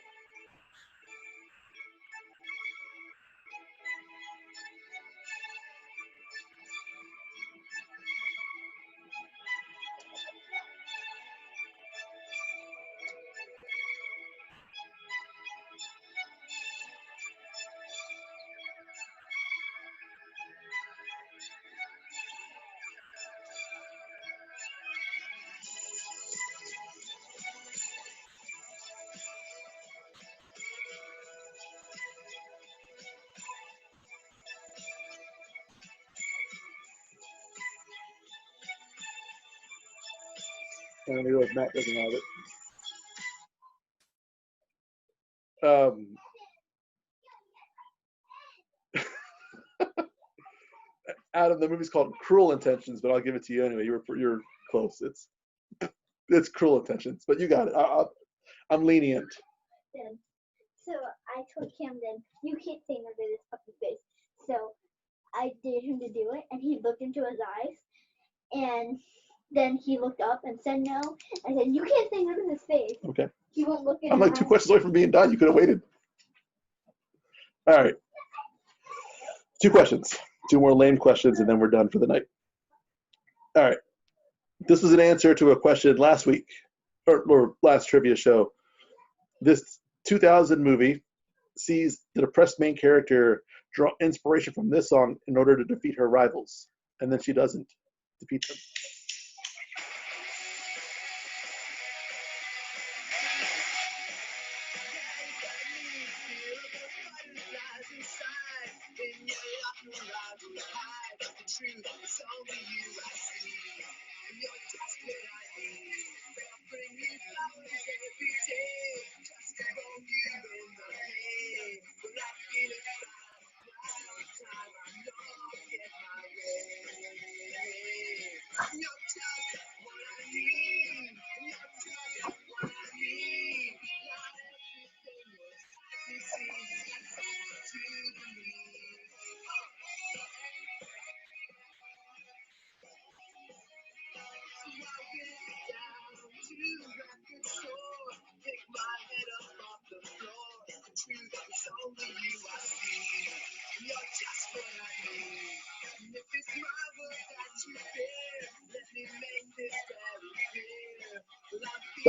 Speaker 1: I'm going to go with Matt doesn't have it. Adam, the movie's called Cruel Intentions, but I'll give it to you anyway. You're close. It's Cruel Intentions, but you got it. I'm lenient.
Speaker 4: So I told Camden, you can't say no to this puppy face. So I dared him to do it, and he looked into his eyes, and then he looked up and said no. I said, you can't say no to his face.
Speaker 1: Okay.
Speaker 4: He won't look in
Speaker 1: I'm
Speaker 4: his
Speaker 1: like 2
Speaker 4: eyes.
Speaker 1: questions away from being done. You could have waited. All right. 2 questions. 2 more lame questions, and then we're done for the night. All right. This was an answer to a question last week, or last trivia show. This 2000 movie sees the depressed main character draw inspiration from this song in order to defeat her rivals, and then she doesn't defeat them.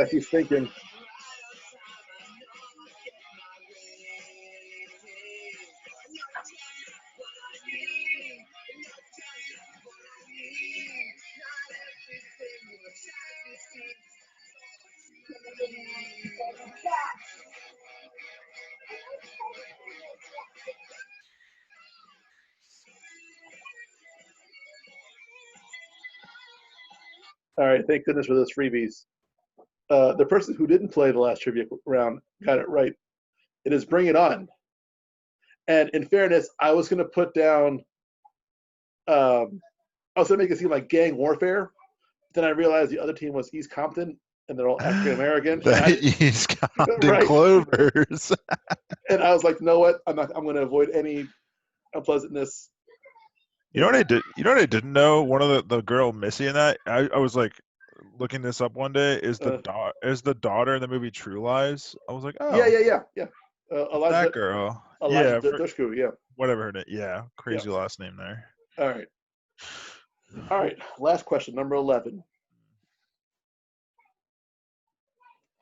Speaker 1: like he's thinking. All right, thank goodness for those freebies. The person who didn't play the last trivia round got it right. It is Bring It On. And in fairness, I was going to put down, I was going to make it seem like gang warfare. Then I realized the other team was East Compton, and they're all African American.
Speaker 2: The East Compton
Speaker 1: Right.
Speaker 2: Clovers.
Speaker 1: And I was like, you know what? I'm going to avoid any unpleasantness.
Speaker 2: You know what I did? You know what I didn't know? One of the girl Missy in that. I was like looking this up one day. Is the daughter in the movie True Lies? I was like, oh,
Speaker 1: Yeah. Eliza
Speaker 2: that girl.
Speaker 1: Eliza
Speaker 2: Yeah,
Speaker 1: Dushku, yeah.
Speaker 2: whatever her name. Yeah, crazy last name there.
Speaker 1: All right. Last question, number 11.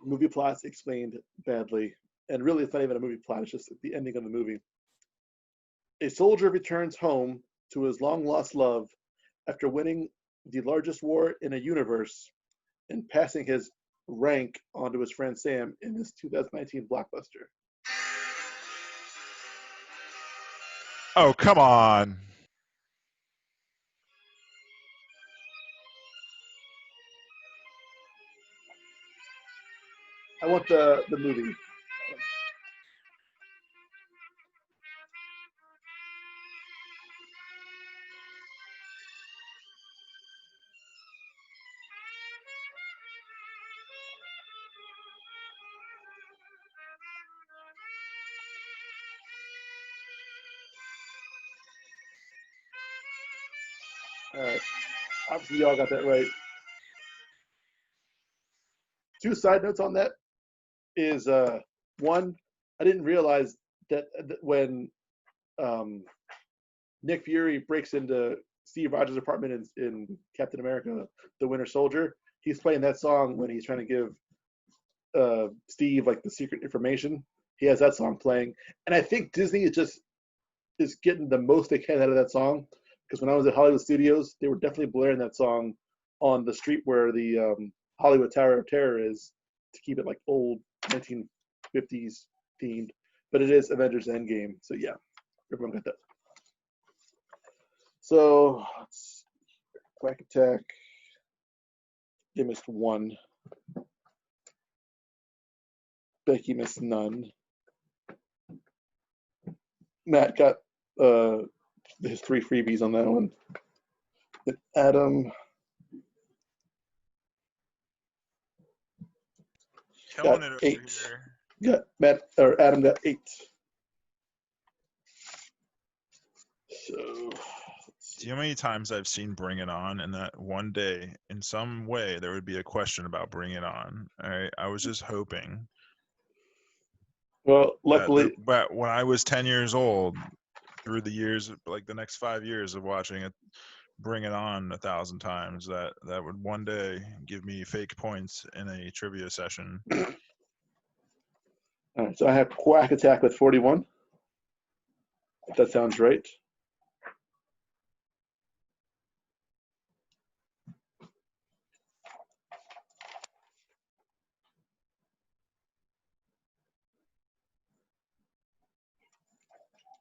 Speaker 1: Movie plots explained badly, and really, it's not even a movie plot. It's just the ending of the movie. A soldier returns home to his long-lost love after winning the largest war in a universe and passing his rank onto his friend Sam in this 2019 blockbuster.
Speaker 2: Oh, come on.
Speaker 1: I want the movie. All right. Obviously, y'all got that right. 2 side notes on that is one, I didn't realize that when Nick Fury breaks into Steve Rogers' apartment in Captain America: The Winter Soldier, he's playing that song when he's trying to give Steve like the secret information. He has that song playing, and I think Disney is getting the most they can out of that song, because when I was at Hollywood Studios, they were definitely blaring that song on the street where the Hollywood Tower of Terror is, to keep it like old 1950s themed. But it is Avengers Endgame, so yeah, everyone got that. So, Quack Attack, they missed 1. Becky missed none. Matt got his 3 freebies on that one. And Adam
Speaker 2: Killing
Speaker 1: got
Speaker 2: it over
Speaker 1: 8.
Speaker 2: here.
Speaker 1: Adam got 8. So,
Speaker 2: Do you know how many times I've seen Bring It On, and that one day, in some way, there would be a question about Bring It On. All right, I was just hoping.
Speaker 1: well, luckily,
Speaker 2: But when I was 10 years old, through the years, like the next 5 years of watching it, Bring It On 1,000 times, that would one day give me fake points in a trivia session.
Speaker 1: all right, so I have Quack Attack with 41. If that sounds right.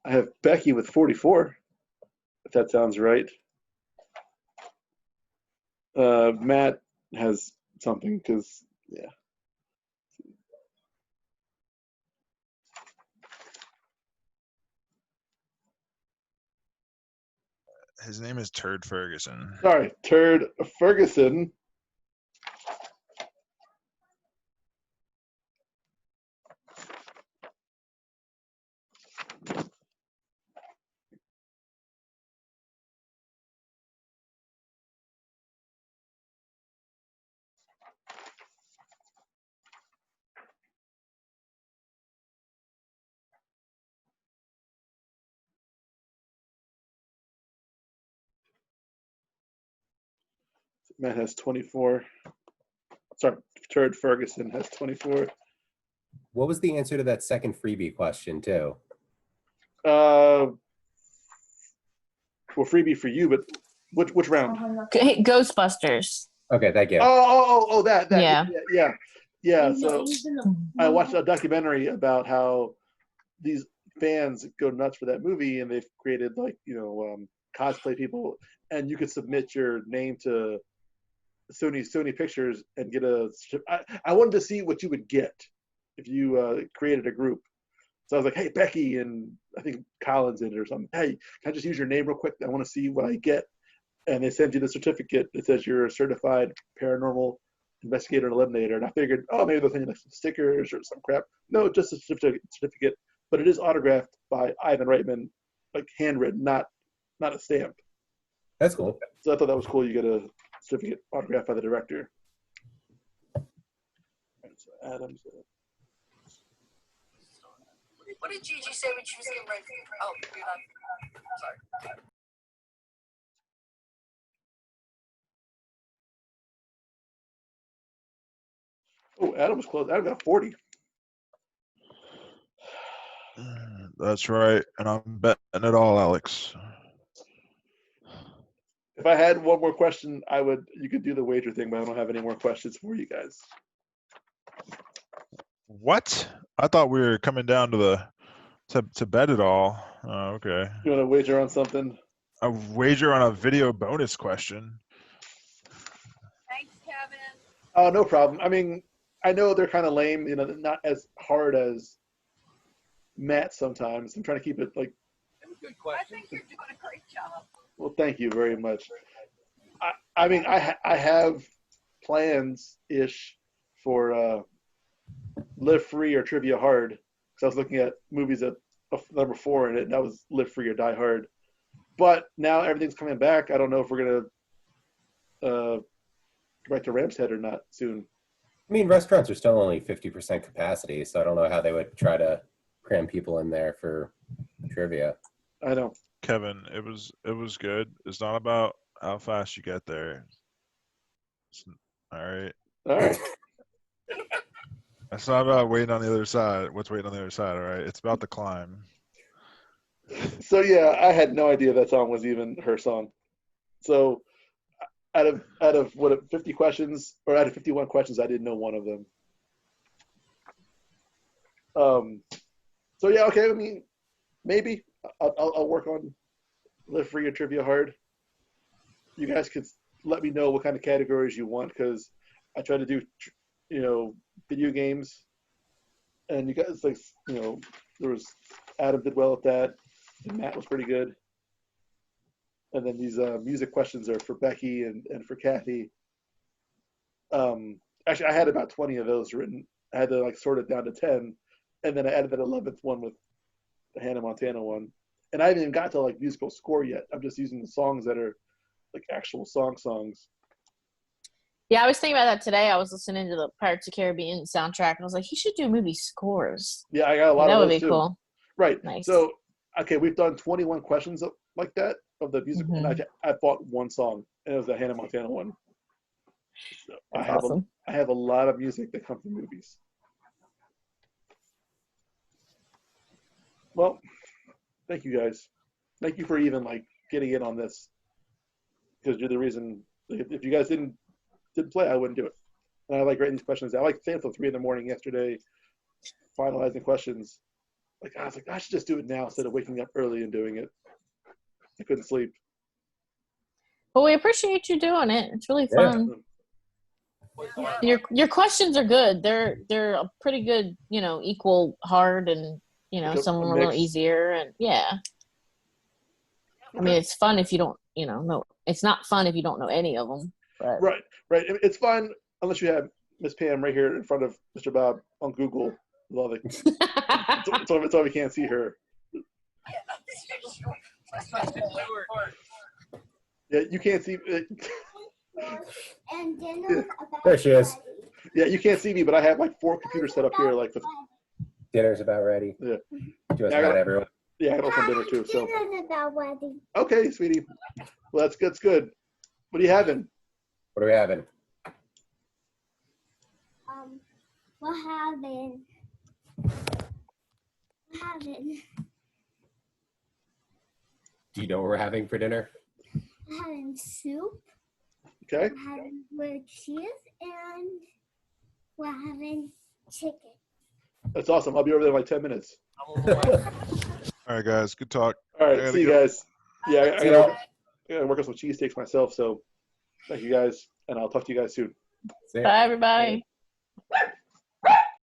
Speaker 1: I have Becky with 44, if that sounds right. Matt has something, because, yeah.
Speaker 2: His name is Turd Ferguson.
Speaker 1: Sorry, Turd Ferguson. Matt has 24. Sorry, Turd Ferguson has 24.
Speaker 6: What was the answer to that second freebie question too?
Speaker 1: Well, freebie for you, but which round?
Speaker 3: Ghostbusters.
Speaker 6: Okay, thank you.
Speaker 1: Oh, that. Yeah.
Speaker 4: And
Speaker 1: So
Speaker 4: he's in a-
Speaker 1: I watched a documentary about how these fans go nuts for that movie, and they've created cosplay people, and you could submit your name to Sony Pictures and get a. I wanted to see what you would get if you created a group. So I was like, hey, Becky, and I think Colin's in it or something. Hey, can I just use your name real quick? I want to see what I get. And they send you the certificate that says you're a certified paranormal investigator and eliminator. And I figured, oh, maybe they'll send you like some stickers or some crap. No, just a certificate. But it is autographed by Ivan Reitman, like handwritten, not a stamp.
Speaker 6: That's cool.
Speaker 1: So I thought that was cool. You get a certificate autographed by the director. So Adams.
Speaker 8: What did Gigi say when she was getting ready? Oh, sorry.
Speaker 1: Oh, Adam was close. Adam got 40.
Speaker 2: That's right, and I'm betting it all, Alex.
Speaker 1: If I had one more question, you could do the wager thing, but I don't have any more questions for you guys.
Speaker 2: What? I thought we were coming down to to bet it all. Oh, okay.
Speaker 1: You want to wager on something?
Speaker 2: A wager on a video bonus question.
Speaker 8: Thanks, Kevin.
Speaker 1: Oh, no problem. I mean, I know they're kind of lame, not as hard as Matt sometimes. I'm trying to keep it like.
Speaker 5: Good
Speaker 8: I
Speaker 5: question.
Speaker 8: think you're doing a great job.
Speaker 1: Well, thank you very much. I mean, I have plans-ish for Live Free or Trivia Hard, because I was looking at movies at number 4 in it, and that was Live Free or Die Hard. But now everything's coming back. I don't know if we're going to go back to Ram's Head or not soon.
Speaker 6: I mean, restaurants are still only 50% capacity, so I don't know how they would try to cram people in there for trivia.
Speaker 1: I know.
Speaker 2: Kevin, it was good. It's not about how fast you get there. All right.
Speaker 1: All right.
Speaker 2: It's not about waiting on the other side. What's waiting on the other side? All right. It's about the climb.
Speaker 1: So yeah, I had no idea that song was even her song. So out of 50 questions, or out of 51 questions, I didn't know one of them. So yeah, okay. I mean, maybe I'll work on Live Free or Trivia Hard. You guys could let me know what kind of categories you want, because I try to do, video games, and you guys there was Adam did well at that, and Matt was pretty good. And then these music questions are for Becky and for Kathy. Actually, I had about 20 of those written. I had to sort it down to 10, and then I added that 11th one with the Hannah Montana one. And I haven't even got to musical score yet. I'm just using the songs that are actual songs.
Speaker 3: Yeah, I was thinking about that today. I was listening to the Pirates of the Caribbean soundtrack, and I was like, he should do movie scores.
Speaker 1: Yeah, I got a lot
Speaker 3: That
Speaker 1: of
Speaker 3: would
Speaker 1: those
Speaker 3: be
Speaker 1: too.
Speaker 3: cool.
Speaker 1: Right.
Speaker 3: Nice.
Speaker 1: So, okay, we've done 21 questions like that of the music, and I bought one song, and it was the Hannah Montana one. So
Speaker 3: That's awesome.
Speaker 1: I have a lot of music that comes from movies. Well, thank you guys. Thank you for even getting in on this, because you're the reason. If you guys didn't play, I wouldn't do it. And I like writing these questions. I staying till 3 a.m. yesterday, finalizing questions. I was like, I should just do it now instead of waking up early and doing it. I couldn't sleep.
Speaker 3: Well, we appreciate you doing it. It's really fun. Your questions are good. They're a pretty good, equal hard, and some of them are a little easier, and yeah. I mean, it's fun if you don't, know. It's not fun if you don't know any of them. But.
Speaker 1: Right. It's fun unless you have Miss Pam right here in front of Mr. Bob on Google. So we can't see her. Yeah, you can't see.
Speaker 4: And dinner about
Speaker 6: There she is.
Speaker 1: Yeah, you can't see me, but I have 4 computers set up here.
Speaker 6: Dinner's about ready.
Speaker 1: Yeah.
Speaker 6: Just about everyone.
Speaker 1: Yeah, I got some dinner too. So.
Speaker 4: Dinner's about ready.
Speaker 1: Okay, sweetie. Well, that's good. What are you having?
Speaker 6: What are we having?
Speaker 4: We're having
Speaker 6: Do you know what we're having for dinner?
Speaker 4: soup.
Speaker 1: Okay.
Speaker 4: We're having with cheese, and we're having chicken.
Speaker 1: That's awesome. I'll be over there in like 10 minutes.
Speaker 2: All right, guys. Good talk.
Speaker 1: All
Speaker 2: I
Speaker 1: right.
Speaker 2: gotta
Speaker 1: See you
Speaker 2: go.
Speaker 1: guys. Yeah, I
Speaker 6: See ya.
Speaker 1: gotta work on some cheesesteaks myself. So thank you guys, and I'll talk to you guys soon.
Speaker 6: See ya.
Speaker 3: Bye, everybody.